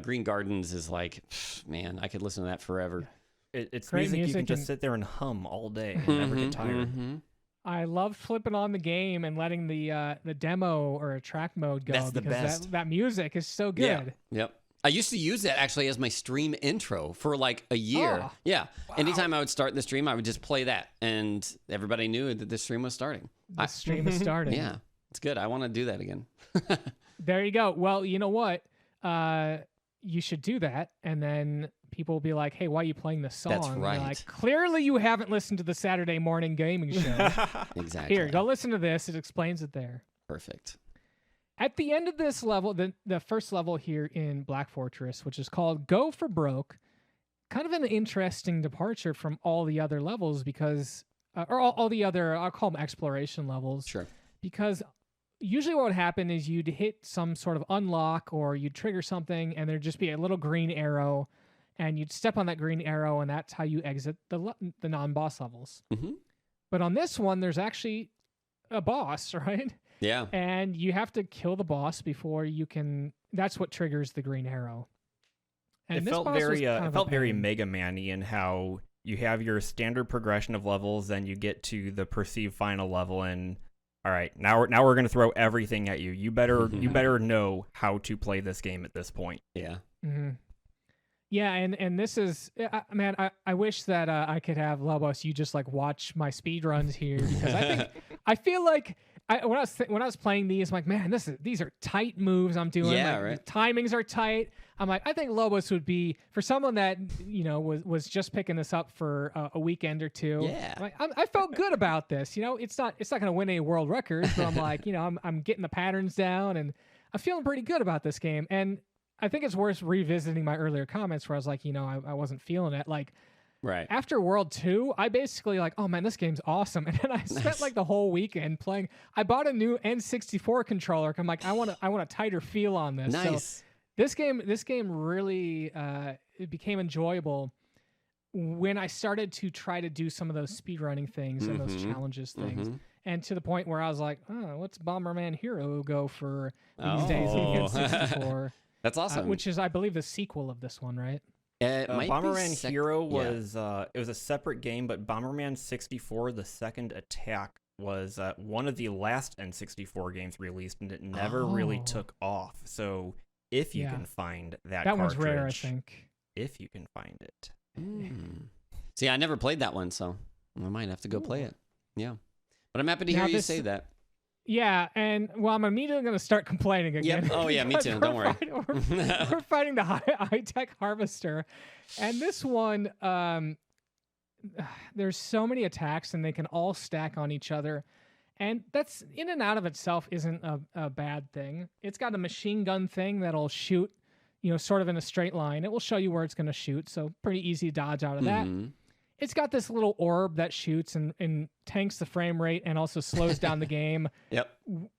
Green Gardens is like, man, I could listen to that forever. It's music you can just sit there and hum all day and never get tired. I loved flipping on the game and letting the demo or a track mode go. That's the best. That music is so good. Yeah. Yep. I used to use that actually as my stream intro for like a year. Oh, yeah. wow. Anytime I would start the stream, I would just play that, and everybody knew that the stream was starting. The stream is starting. Yeah. It's good. I want to do that again. There you go. Well, you know what? You should do that, and then people will be like, hey, why are you playing this song? That's right. And you're like, clearly you haven't listened to the Saturday morning gaming show. Exactly. Here, go listen to this. It explains it there. Perfect. At the end of this level, the first level here in Black Fortress, which is called Go for Broke, kind of an interesting departure from all the other levels, because, or all the other, I'll call them exploration levels. Sure. Because usually what would happen is you'd hit some sort of unlock or you'd trigger something, and there'd just be a little green arrow, and you'd step on that green arrow, and that's how you exit the non-boss levels. Mm-hmm. But on this one, there's actually a boss, right? Yeah. And you have to kill the boss before you can. That's what triggers the green arrow. And it felt very Mega Man-y in how you have your standard progression of levels, then you get to the perceived final level, and all right, now we're gonna throw everything at you. You better know how to play this game at this point. Yeah. Mm-hmm. Yeah, and this is, man, I wish that I could have Lobos, you just like watch my speed runs here, because I feel like when I was playing these, I'm like, man, these are tight moves I'm doing. Yeah, like, right. The timings are tight. I'm like, I think Lobos would be, for someone that was just picking this up for a weekend or two. Yeah, like, I felt good about this. It's not going to win any world records, but I'm like, I'm getting the patterns down, and I'm feeling pretty good about this game. And I think it's worth revisiting my earlier comments where I was like, I wasn't feeling it. Like, right after World 2, I basically like, oh man, this game's awesome. And then I spent like the whole weekend playing. I bought a new N64 controller. I'm like, I want a tighter feel on this. Nice. So This game really it became enjoyable when I started to try to do some of those speedrunning things and those challenges things. And to the point where I was like, oh, what's Bomberman Hero go for these days in 64? That's awesome. Which is, I believe, the sequel of this one, right? Bomberman Hero was it was a separate game, but Bomberman 64, the second attack, was one of the last N64 games released, and it never really took off. So if you can find that cartridge, one's rare, I think. If you can find it. See, I never played that one, so I might have to go play it. Yeah. But I'm happy to hear you say that. Yeah, and I'm immediately going to start complaining again. Yep. Oh, yeah, me too. Don't worry. We're fighting the high-tech harvester. And this one, there's so many attacks, and they can all stack on each other. And that's, in and out of itself, isn't a bad thing. It's got a machine gun thing that'll shoot, sort of in a straight line. It will show you where it's going to shoot, so pretty easy to dodge out of that. It's got this little orb that shoots and tanks the frame rate and also slows down the game. Yep.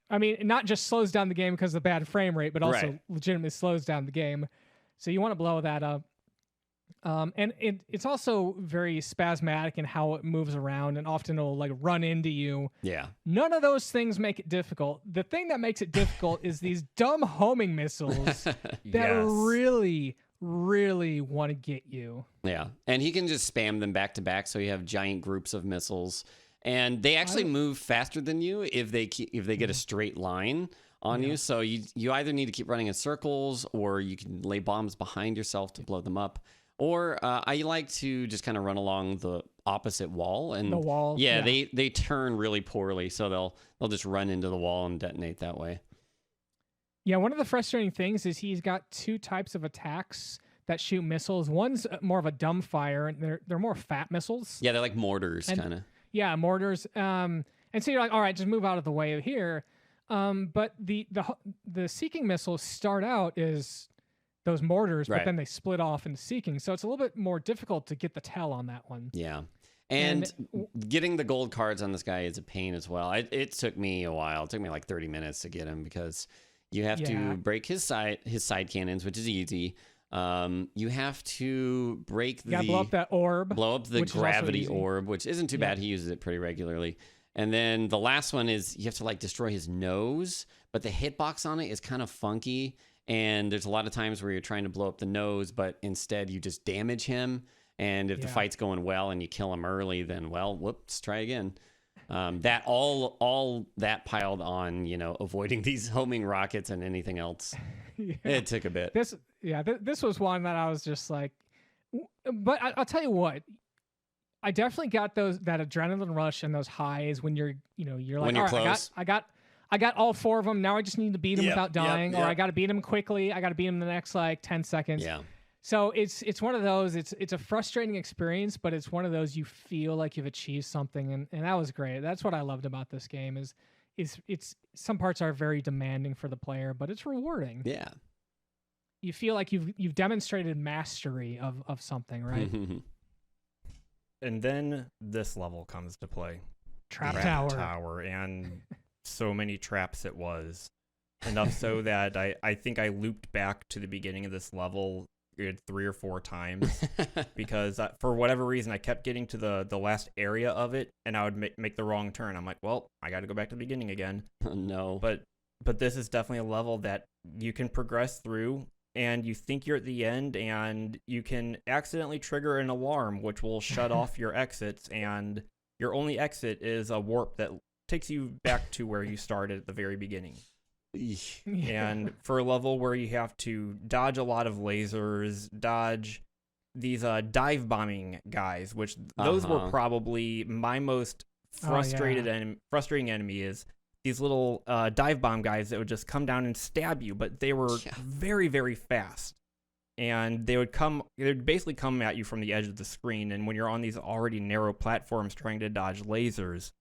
I mean, not just slows down the game because of the bad frame rate, but also legitimately slows down the game. So you want to blow that up. And it's also very spasmodic in how it moves around, and often it'll like run into you. Yeah. None of those things make it difficult. The thing that makes it difficult is these dumb homing missiles that really want to get you. Yeah. And he can just spam them back to back, so you have giant groups of missiles, and they actually move faster than you if they get a straight line on you. So you either need to keep running in circles, or you can lay bombs behind yourself to blow them up. Or I like to just kind of run along the opposite wall, and the wall. Yeah, they turn really poorly, so they'll just run into the wall and detonate that way. Yeah, one of the frustrating things is he's got two types of attacks that shoot missiles. One's more of a dumbfire, and they're more fat missiles. Yeah, they're like mortars, kind of. Yeah, mortars. And so you're like, all right, just move out of the way here. But the seeking missiles start out as those mortars, but then they split off into seeking. So it's a little bit more difficult to get the tell on that one. Yeah. And getting the gold cards on this guy is a pain as well. It took me a while. It took me like 30 minutes to get him, because you have to break his side cannons, which is easy. You have to break blow up that orb. Blow up the gravity orb, which isn't too bad. He uses it pretty regularly. And then the last one is you have to like destroy his nose, but the hitbox on it is kind of funky. And there's a lot of times where you're trying to blow up the nose, but instead you just damage him. And if the fight's going well and you kill him early, then whoops, try again. That all that piled on, avoiding these homing rockets and anything else. It took a bit. This was one that I was just like, but I'll tell you what, I definitely got that adrenaline rush and those highs when you're like, when you're all right, close. I got all four of them. Now I just need to beat him without dying, or I got to beat him quickly. I got to beat him in the next like 10 seconds. Yeah. So it's one of those. It's a frustrating experience, but it's one of those you feel like you've achieved something, and that was great. That's what I loved about this game is it's some parts are very demanding for the player, but it's rewarding. Yeah. You feel like you've demonstrated mastery of something, right? And then this level comes to play. Trap Tower, and so many traps it was. Enough so that I think I looped back to the beginning of this level 3 or 4 times because for whatever reason I kept getting to the last area of it, and I would make the wrong turn. I'm like, well, I got to go back to the beginning again. Oh, no. But this is definitely a level that you can progress through, and you think you're at the end, and you can accidentally trigger an alarm which will shut off your exits, and your only exit is a warp that takes you back to where you started at the very beginning. And for a level where you have to dodge a lot of lasers, dodge these dive bombing guys, which those were probably my most frustrating enemy, is these little dive bomb guys that would just come down and stab you, but they were very, very fast. And they would basically come at you from the edge of the screen, and when you're on these already narrow platforms trying to dodge lasers,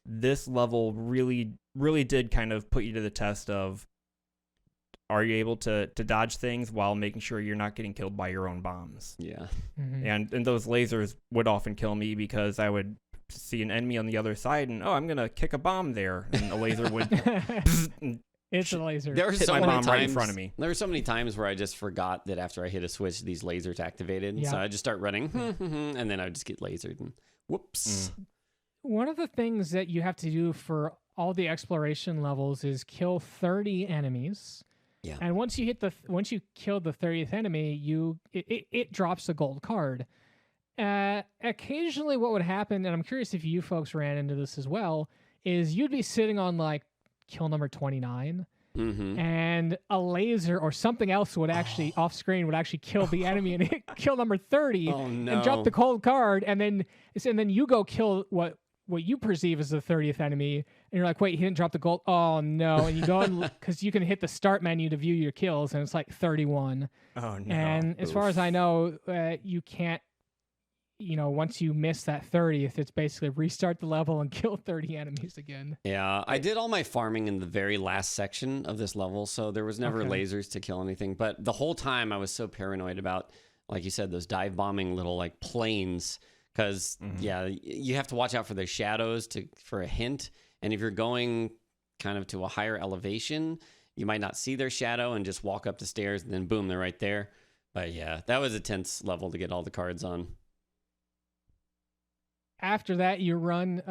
this level really, really did kind of put you to the test of, are you able to dodge things while making sure you're not getting killed by your own bombs? Yeah. Mm-hmm. And those lasers would often kill me because I would see an enemy on the other side and, I'm going to kick a bomb there. And the laser would It's a laser. There were Hit so my many bomb times right in front of me. There were so many times where I just forgot that after I hit a switch, these lasers activated. Yeah. So I just start running, and then I would just get lasered. And whoops. One of the things that you have to do for all the exploration levels is kill 30 enemies. Yeah. And once you kill the 30th enemy, it drops a gold card. Occasionally what would happen, and I'm curious if you folks ran into this as well, is you'd be sitting on like kill number 29, and a laser or something else would actually off screen would actually kill the enemy and hit kill number 30 and drop the gold card, and then you go kill what you perceive as the 30th enemy, and you're like, wait, he didn't drop the gold. Oh no! And you go because you can hit the start menu to view your kills, and it's like 31. Oh no! And as far as I know, you can't. Once you miss that 30th, it's basically restart the level and kill 30 enemies again. Yeah, I did all my farming in the very last section of this level, so there was never Okay. lasers to kill anything. But the whole time I was so paranoid about, like you said, those dive bombing little like planes, because you have to watch out for their shadows for a hint. And if you're going kind of to a higher elevation, you might not see their shadow and just walk up the stairs, and then boom, they're right there. But yeah, that was a tense level to get all the cards on. After that, you run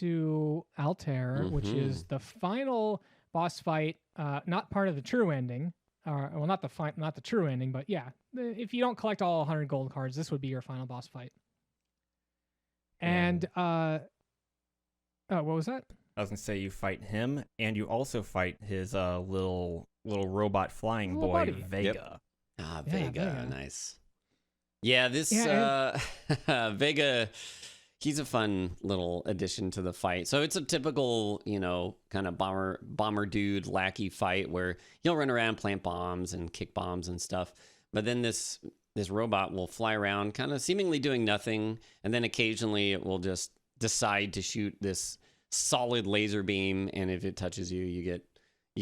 to Altair, which is the final boss fight, not part of the true ending. Well, not the true ending, but yeah, if you don't collect all 100 gold cards, this would be your final boss fight. And what was that? I was gonna say you fight him, and you also fight his little robot flying Little boy, buddy. Vega. Ah, Yeah, Vega, nice. Yeah, this Vega, he's a fun little addition to the fight. So it's a typical, kind of bomber dude lackey fight where he'll run around, plant bombs and kick bombs and stuff. But then this robot will fly around, kind of seemingly doing nothing, and then occasionally it will just decide to shoot this solid laser beam, and if it touches you, you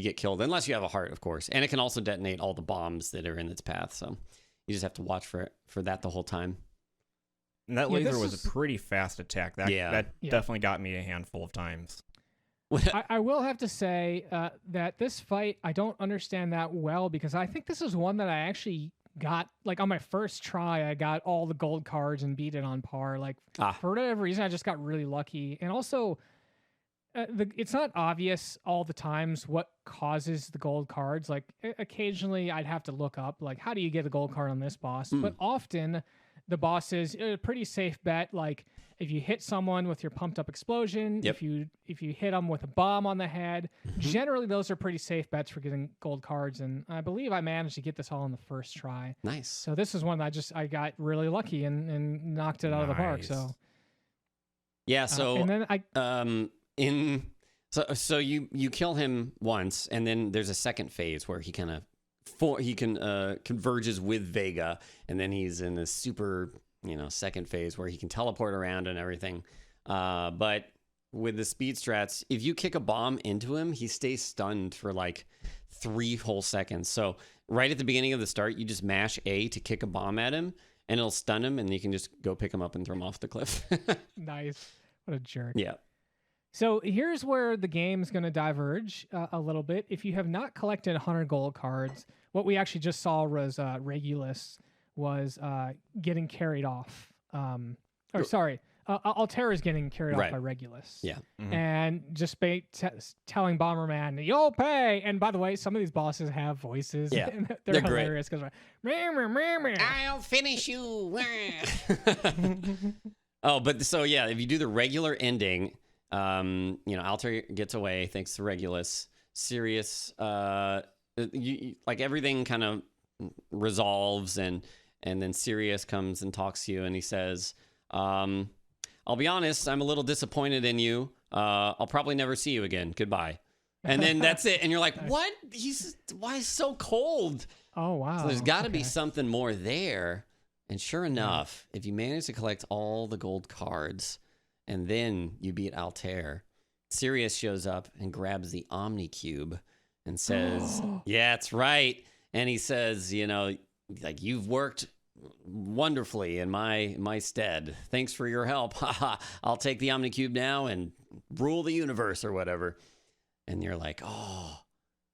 get killed, unless you have a heart, of course. And it can also detonate all the bombs that are in its path. So you just have to watch for that the whole time. And that laser was a pretty fast attack. That definitely got me a handful of times. I will have to say that this fight, I don't understand that well, because I think this is one that I actually got, like on my first try, I got all the gold cards and beat it on par. Like for whatever reason, I just got really lucky. And also, it's not obvious all the times what causes the gold cards. Like occasionally I'd have to look up, like, how do you get a gold card on this boss? But often the boss is a pretty safe bet. Like if you hit someone with your pumped up explosion, if you hit them with a bomb on the head, generally those are pretty safe bets for getting gold cards. And I believe I managed to get this all on the first try. Nice. So this is one that I got really lucky and knocked it out of the park. So yeah. So and then so you kill him once, and then there's a second phase where he converges with Vega, and then he's in this super second phase where he can teleport around and everything. But with the speed strats, if you kick a bomb into him, he stays stunned for like 3 whole seconds. So right at the beginning of the start, you just mash A to kick a bomb at him, and it'll stun him, and you can just go pick him up and throw him off the cliff. Nice. What a jerk. Yeah. So here's where the game's going to diverge a little bit. If you have not collected 100 gold cards, what we actually just saw was Regulus was getting carried off. Altair is getting carried off by Regulus. Yeah. And just telling Bomberman, you'll pay. And by the way, some of these bosses have voices. Yeah. And they're hilarious because I'll finish you. Oh, but so yeah, if you do the regular ending, Altair gets away thanks to Regulus. Sirius, like everything kind of resolves, and then Sirius comes and talks to you, and he says, I'll be honest, I'm a little disappointed in you. I'll probably never see you again. Goodbye. And then that's it. And you're like, what? Why is so cold? Oh, wow. So there's got to be something more there. And sure enough, if you manage to collect all the gold cards and then you beat Altair, Sirius shows up and grabs the Omni Cube and says, yeah, that's right. And he says, like, you've worked wonderfully in my stead. Thanks for your help. I'll take the Omni Cube now and rule the universe or whatever. And you're like, oh,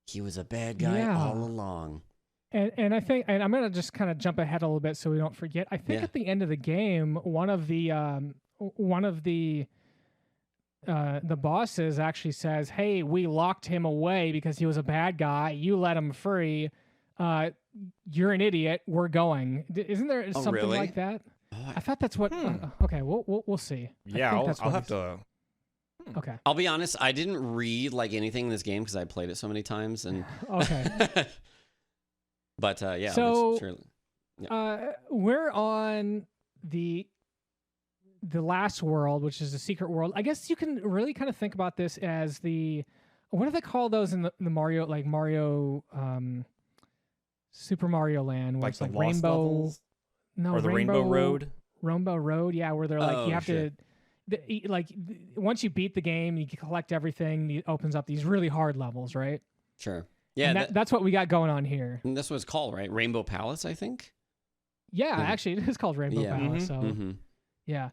He was a bad guy all along. And I think, and I'm gonna just kind of jump ahead a little bit so we don't forget. I think at the end of the game, one of the bosses actually says, "Hey, we locked him away because he was a bad guy. You let him free. You're an idiot. We're going." Isn't there something really? like that? I thought that's what. Okay, we'll see. Yeah, I'll have to. Okay. I'll be honest. I didn't read like anything in this game because I played it so many times. And okay. But yeah. So we're on the last world, which is the secret world. I guess you can really kind of think about this as what do they call those in the Mario, like Mario, Super Mario Land, where Like it's the like Lost Rainbow, levels? no, Or the Rainbow Road? Rainbow Road, yeah, where they're like you have shit. once you beat the game, you collect everything. It opens up these really hard levels, right? Sure. Yeah, And that's what we got going on here. and that's what it's called, right? Rainbow Palace, I think. Yeah, actually, it is called Rainbow Palace. So Mm-hmm. yeah.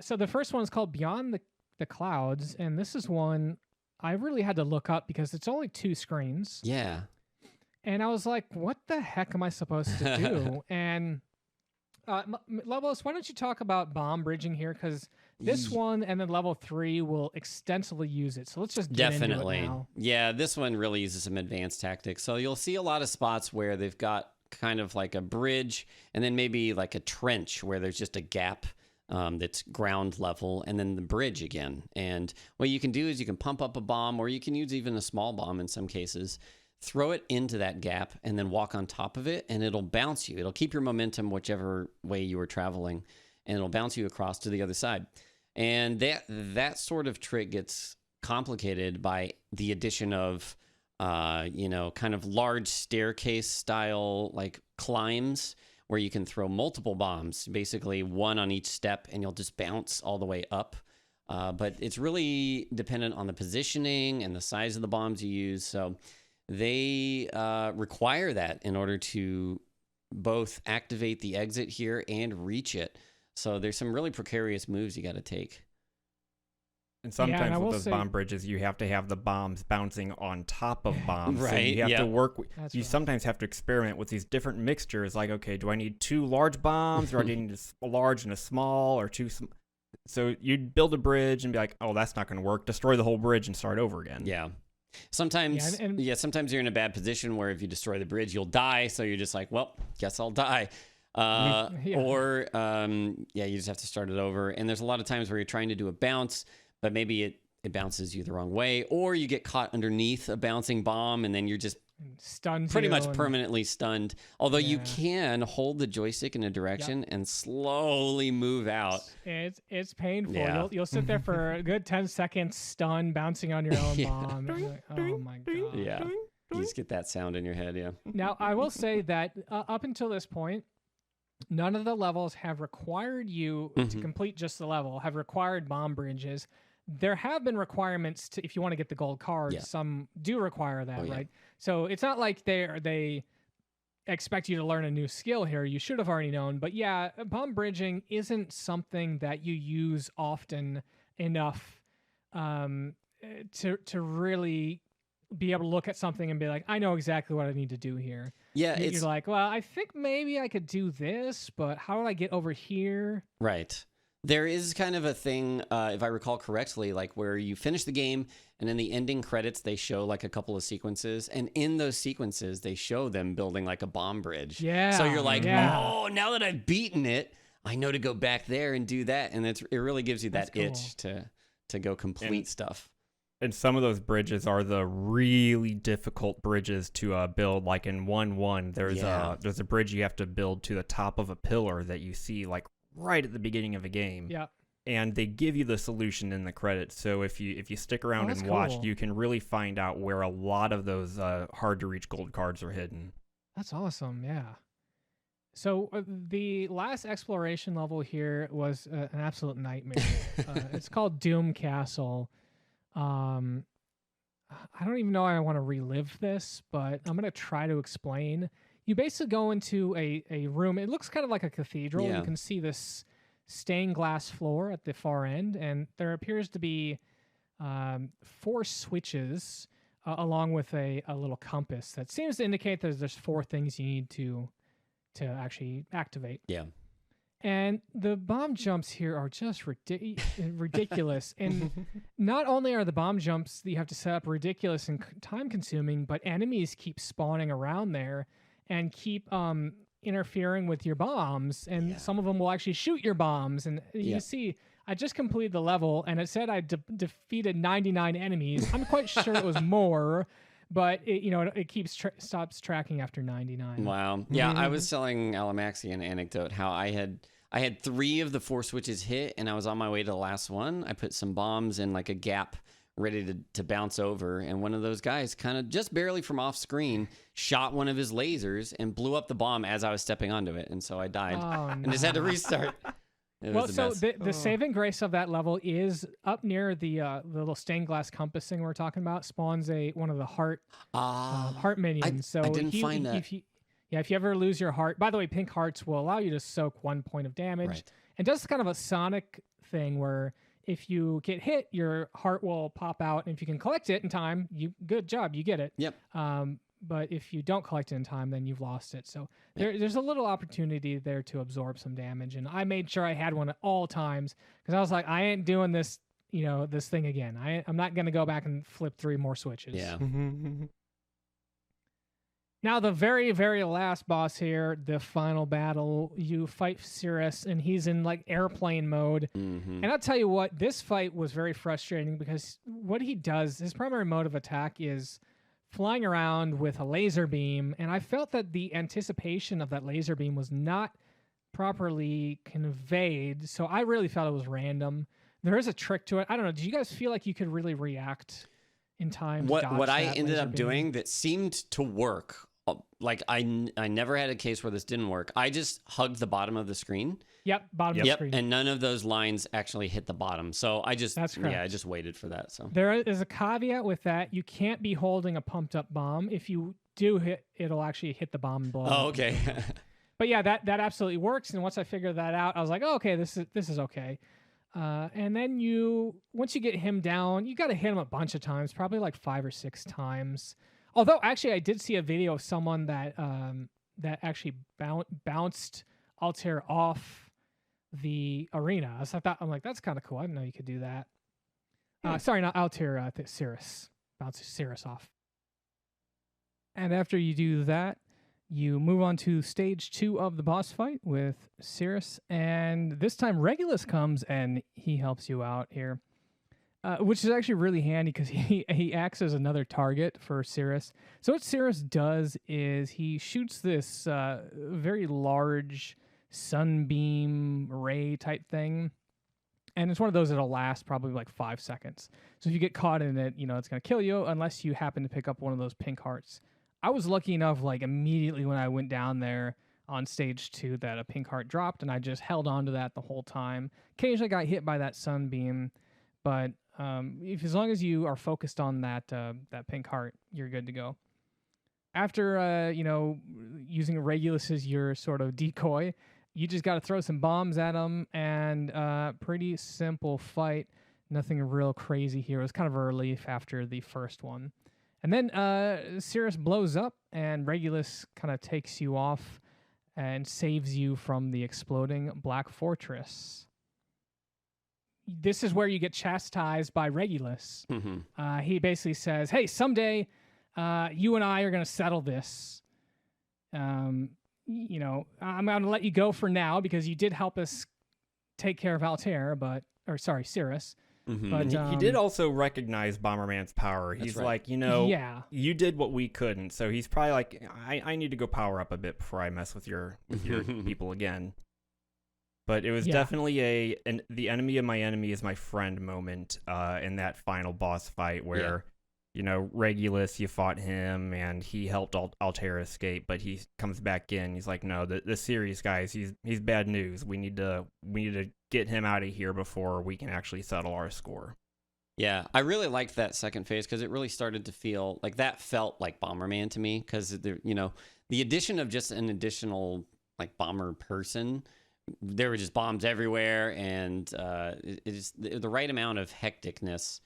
So the first one is called Beyond the Clouds, and this is one I really had to look up because it's only 2 screens. Yeah. And I was like, what the heck am I supposed to do? And Lobos, why don't you talk about bomb bridging here? Because this one and then level 3 will extensively use it. So let's just get into it now. Yeah, this one really uses some advanced tactics. So you'll see a lot of spots where they've got kind of like a bridge and then maybe like a trench where there's just a gap that's ground level, and then the bridge again. And what you can do is you can pump up a bomb, or you can use even a small bomb in some cases, throw it into that gap, and then walk on top of it, and it'll bounce you. It'll keep your momentum whichever way you were traveling, and it'll bounce you across to the other side. And that sort of trick gets complicated by the addition of, kind of large staircase style like climbs, where you can throw multiple bombs, basically one on each step, and you'll just bounce all the way up. But it's really dependent on the positioning and the size of the bombs you use. So they require that in order to both activate the exit here and reach it. So there's some really precarious moves you got to take. And sometimes with those bomb bridges, you have to have the bombs bouncing on top of bombs. Right. So you have to work. You right. sometimes have to experiment with these different mixtures. Like, okay, do I need 2 large bombs, or do I need a large and a small, or 2 small? So you'd build a bridge and be like, oh, that's not going to work. Destroy the whole bridge and start over again. Yeah. Sometimes, sometimes you're in a bad position where if you destroy the bridge, you'll die. So you're just like, well, guess I'll die. Or, you just have to start it over. And there's a lot of times where you're trying to do a bounce, but maybe it bounces you the wrong way, or you get caught underneath a bouncing bomb, and then you're just stunned, pretty much permanently stunned. Although you can hold the joystick in a direction and slowly move out. It's painful. Yeah. You'll sit there for a good 10 seconds, stunned, bouncing on your own bomb. Like, oh my god. Yeah, you just get that sound in your head. Yeah. Now I will say that up until this point, none of the levels have required you to complete just the level. Have required bomb bridges. There have been requirements to, if you want to get the gold card, some do require that, right? So it's not like they expect you to learn a new skill here. You should have already known. But yeah, bomb bridging isn't something that you use often enough to really be able to look at something and be like, I know exactly what I need to do here. Yeah, you're like, well, I think maybe I could do this, but how do I get over here? Right. There is kind of a thing, if I recall correctly, like where you finish the game and in the ending credits, they show like a couple of sequences. And in those sequences, they show them building like a bomb bridge. Yeah. So you're like, oh, now that I've beaten it, I know to go back there and do that. And it really gives you that itch to go complete stuff. And some of those bridges are the really difficult bridges to build. Like in 1-1, there's a bridge you have to build to the top of a pillar that you see like right at the beginning of a game. Yeah. And they give you the solution in the credits. So if you stick around and watch, you can really find out where a lot of those hard to reach gold cards are hidden. That's awesome. Yeah. So the last exploration level here was an absolute nightmare. It's called Doom Castle. I don't even know how I want to relive this, but I'm going to try to explain. You basically go into a room. It looks kind of like a cathedral. Yeah. You can see this stained glass floor at the far end, and there appears to be 4 switches along with a little compass that seems to indicate that there's 4 things you need to actually activate. Yeah. And the bomb jumps here are just ridiculous. And not only are the bomb jumps that you have to set up ridiculous and time consuming, but enemies keep spawning around there and keep interfering with your bombs. And some of them will actually shoot your bombs. And you see, I just completed the level and it said I defeated 99 enemies. I'm quite sure it was more. But it keeps stops tracking after 99. Wow. Yeah, I was telling Alamaxia an anecdote how I had 3 of the 4 switches hit, and I was on my way to the last one. I put some bombs in like a gap ready to bounce over, and one of those guys kind of just barely from off screen shot one of his lasers and blew up the bomb as I was stepping onto it, and so I died and just had to restart. Well, so the saving grace of that level is up near the little stained glass compass thing we're talking about spawns one of the heart minions. I didn't find that. If you ever lose your heart, by the way, pink hearts will allow you to soak 1 point of damage. Right. And does kind of a Sonic thing where if you get hit, your heart will pop out, and if you can collect it in time, good job, you get it. Yep. But if you don't collect it in time, then you've lost it. So there's a little opportunity there to absorb some damage. And I made sure I had one at all times because I was like, I ain't doing this, this thing again. I'm not going to go back and flip 3 more switches. Yeah. Now, the very, very last boss here, the final battle, you fight Cirrus, and he's in like airplane mode. And I'll tell you what, this fight was very frustrating because what he does, his primary mode of attack is flying around with a laser beam, and I felt that the anticipation of that laser beam was not properly conveyed, so I really felt it was random. There is a trick to it. I don't know. Did you guys feel like you could really react in time? What I ended up doing that seemed to work, like I never had a case where this didn't work. I just hugged the bottom of the screen. Yep, bottom of the screen. And none of those lines actually hit the bottom. So I just, That's correct. I just waited for that. So there is a caveat with that. You can't be holding a pumped up bomb. If you do hit, it'll actually hit the bomb and blow. Oh, okay. But yeah, that absolutely works. And once I figured that out, I was like, oh, okay, this is okay. And then once you get him down, you got to hit him a bunch of times, probably like 5 or 6 times. Although actually, I did see a video of someone that actually bounced Altair off the arena. So I'm like, that's kind of cool. I didn't know you could do that. Sorry, not Altair, Cirrus. Bounces Cirrus off. And after you do that, you move on to stage 2 of the boss fight with Cirrus. And this time Regulus comes and he helps you out here. Which is actually really handy because he acts as another target for Cirrus. So what Cirrus does is he shoots this very large sunbeam ray type thing. And it's one of those that'll last probably like 5 seconds. So if you get caught in it, it's going to kill you unless you happen to pick up one of those pink hearts. I was lucky enough, like immediately when I went down there on stage 2, that a pink heart dropped, and I just held on to that the whole time. Occasionally got hit by that sunbeam, but as long as you are focused on that pink heart, you're good to go. After using Regulus as your sort of decoy, you just got to throw some bombs at him, and pretty simple fight. Nothing real crazy here. It was kind of a relief after the first one. And then Cirrus blows up, and Regulus kind of takes you off and saves you from the exploding Black Fortress. This is where you get chastised by Regulus. He basically says, hey, someday you and I are going to settle this. I'm going to let you go for now because you did help us take care of Altair, Cirrus. But he did also recognize Bomberman's power. He's like, you did what we couldn't. So he's probably like, I need to go power up a bit before I mess with your people again. But it was definitely the enemy of my enemy is my friend moment in that final boss fight where, Regulus, you fought him and he helped Altair escape, but he comes back in. He's like, no, the serious guys, he's bad news. We need to get him out of here before we can actually settle our score. Yeah, I really liked that second phase because it really started to feel like that felt like Bomberman to me because the addition of just an additional like bomber person. There were just bombs everywhere, and it is the right amount of hecticness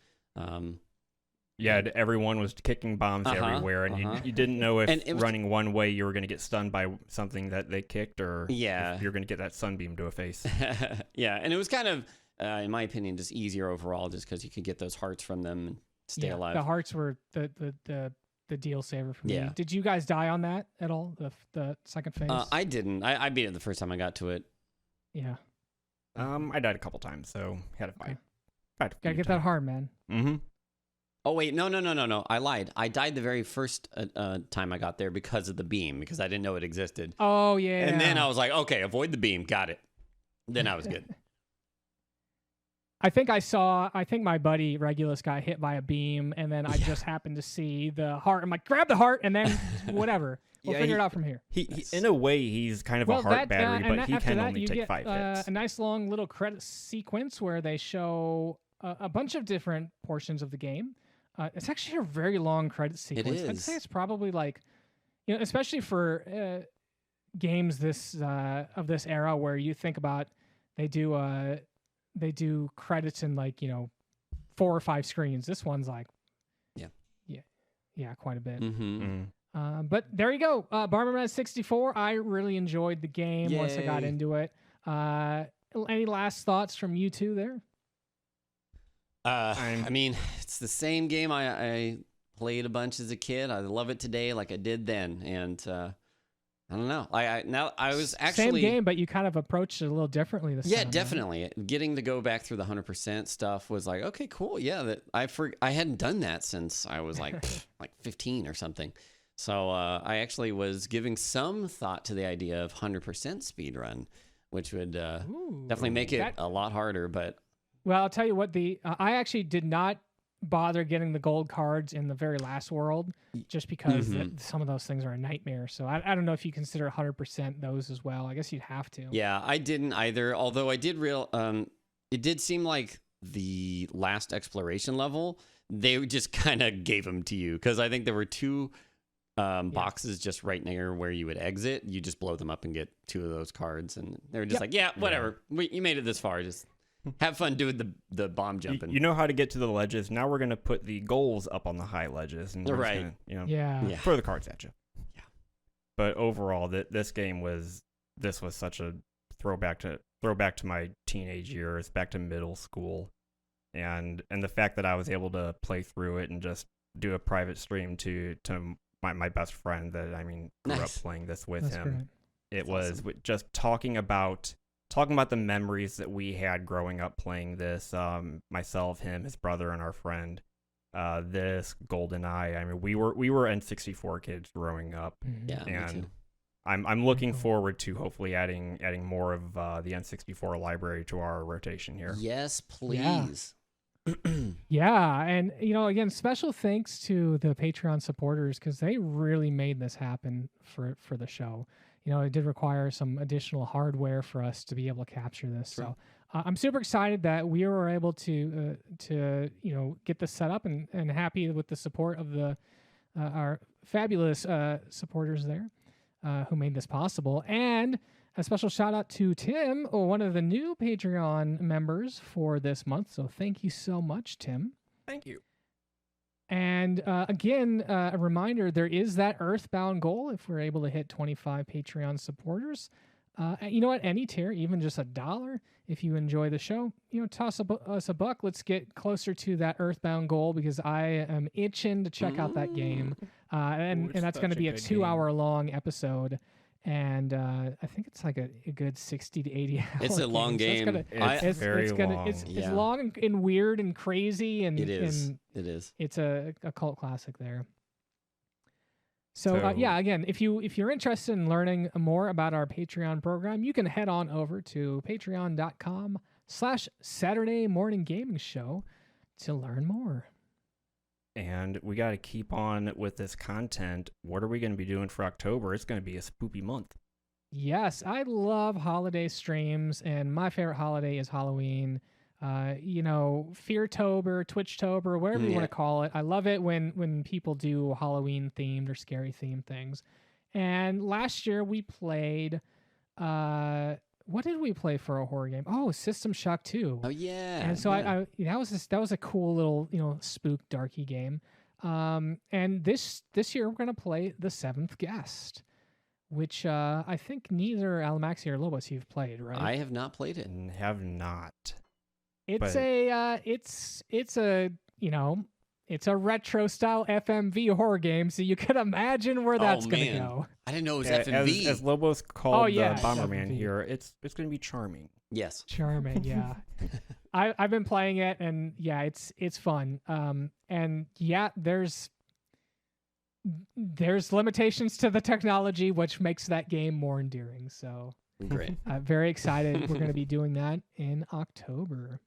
Yeah, everyone was kicking bombs everywhere, and you didn't know if running one way you were going to get stunned by something that they kicked, or if you're going to get that sunbeam to a face. Yeah, and it was kind of, in my opinion, just easier overall, just because you could get those hearts from them and stay alive. The hearts were the deal saver for me. Yeah. Did you guys die on that at all? The second phase? I didn't. I beat it the first time I got to it. Yeah. I died a couple times, so had to fight. Gotta get that heart, man. Mm-hmm. Oh, wait, no. I lied. I died the very first time I got there because of the beam, because I didn't know it existed. Oh, yeah. And then I was like, okay, avoid the beam. Got it. Then I was good. I think my buddy Regulus got hit by a beam, and then I just happened to see the heart. I'm like, grab the heart, and then whatever. We'll figure it out from here. He in a way, he's kind of a heart battery, but he can only take 5 hits. A nice long little credit sequence where they show a bunch of different portions of the game. It's actually a very long credit sequence. I'd say it's probably like, especially for games of this era where you think about they do credits in like 4 or 5 screens. This one's like quite a bit. But there you go. Bomberman 64. I really enjoyed the game once I got into it. Any last thoughts from you two there? I mean, it's the same game I played a bunch as a kid. I love it today like I did then, and I don't know. I was actually same game, but you kind of approached it a little differently this time. Yeah, definitely. Right? Getting to go back through the 100% stuff was like, okay, cool. Yeah, I hadn't done that since I was like 15 or something. So I actually was giving some thought to the idea of 100% speed run, which would definitely make it a lot harder. But well, I'll tell you what, I actually did not bother getting the gold cards in the very last world just because some of those things are a nightmare. So I don't know if you consider 100% those as well. I guess you'd have to. Yeah, I didn't either. Although I did it did seem like the last exploration level, they just kind of gave them to you, because I think there were 2 boxes just right near where you would exit. You just blow them up and get 2 of those cards, and they were just like, yeah, whatever. You made it this far. Just have fun doing the bomb jumping. You know how to get to the ledges. Now we're going to put the goals up on the high ledges, and we're just gonna, throw the cards at you. Yeah. But overall, this was such a throwback to my teenage years, back to middle school, and the fact that I was able to play through it and just do a private stream to my best friend that grew up playing this with him. Great. It was awesome. Just talking about the memories that we had growing up playing this, myself, him, his brother, and our friend, this GoldenEye. We were N64 kids growing up. Yeah, and I'm looking forward to hopefully adding more of the N64 library to our rotation here. Yes, please. Yeah, and again, special thanks to the Patreon supporters, because they really made this happen for the show. It did require some additional hardware for us to be able to capture this. True. So I'm super excited that we were able to get this set up, and happy with the support of our fabulous supporters there who made this possible. And a special shout out to Tim, one of the new Patreon members for this month. So thank you so much, Tim. Thank you. And again, a reminder, there is that Earthbound goal if we're able to hit 25 Patreon supporters. You know what? Any tier, even just $1, if you enjoy the show, toss us a buck. Let's get closer to that Earthbound goal, because I am itching to check out that game. And that's going to be a 2-hour-long episode. And I think it's like a good 60 to 80 hours. It's a long game. It's very long. It's long and weird and crazy. And it is. It's a cult classic there. So again, if you're interested in learning more about our Patreon program, you can head on over to patreon.com/Saturday Morning Gaming Show to learn more. And we got to keep on with this content. What are we going to be doing for October? It's going to be a spoopy month. Yes, I love holiday streams, and my favorite holiday is Halloween. Feartober, Twitchtober, whatever you want to call it. I love it when people do Halloween themed or scary themed things. And last year we played what did we play for a horror game? Oh, System Shock 2. Oh yeah. And so yeah. that was a cool little, spook darky game. And this year we're gonna play The Seventh Guest, which I think neither Alamaxia or Lobos you've played, right? I have not played it. And have not. It's but- it's a retro style FMV horror game, so you could imagine where that's gonna man. go. I didn't know it was Yeah, FMV. as Lobos called yeah, the Bomberman FMV. here, it's going to be charming. Yes. Charming, yeah. I've been playing it, and yeah, it's fun. And yeah, there's limitations to the technology, which makes that game more endearing. So Great. I'm very excited. We're going to be doing that in October.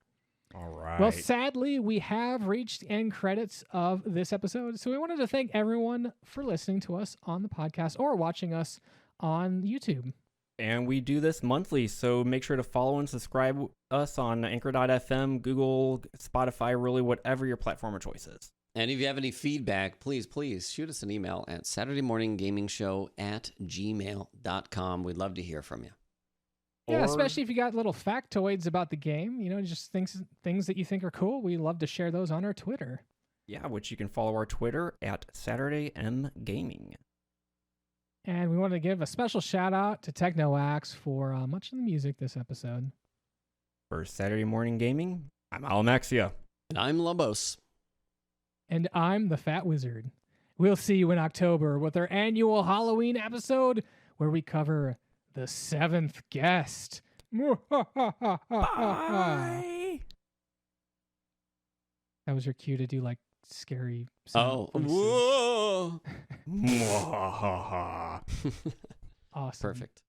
All right. Well, sadly, we have reached end credits of this episode. So we wanted to thank everyone for listening to us on the podcast or watching us on YouTube. And we do this monthly, so make sure to follow and subscribe us on Anchor.fm, Google, Spotify, really whatever your platform of choice is. And if you have any feedback, please shoot us an email at SaturdayMorningGamingShow@gmail.com. We'd love to hear from you. Yeah, Or- especially if you got little factoids about the game, just things that you think are cool. We love to share those on our Twitter. Yeah, which you can follow our Twitter at SaturdayMGaming. And we want to give a special shout out to TechnoAxe for much of the music this episode. For Saturday Morning Gaming, I'm Alamaxia. And I'm Lobos. And I'm the Fat Wizard. We'll see you in October with our annual Halloween episode where we cover The Seventh Guest. That was your cue to do like scary sound voices. Whoa. Mwahaha. Awesome. Perfect.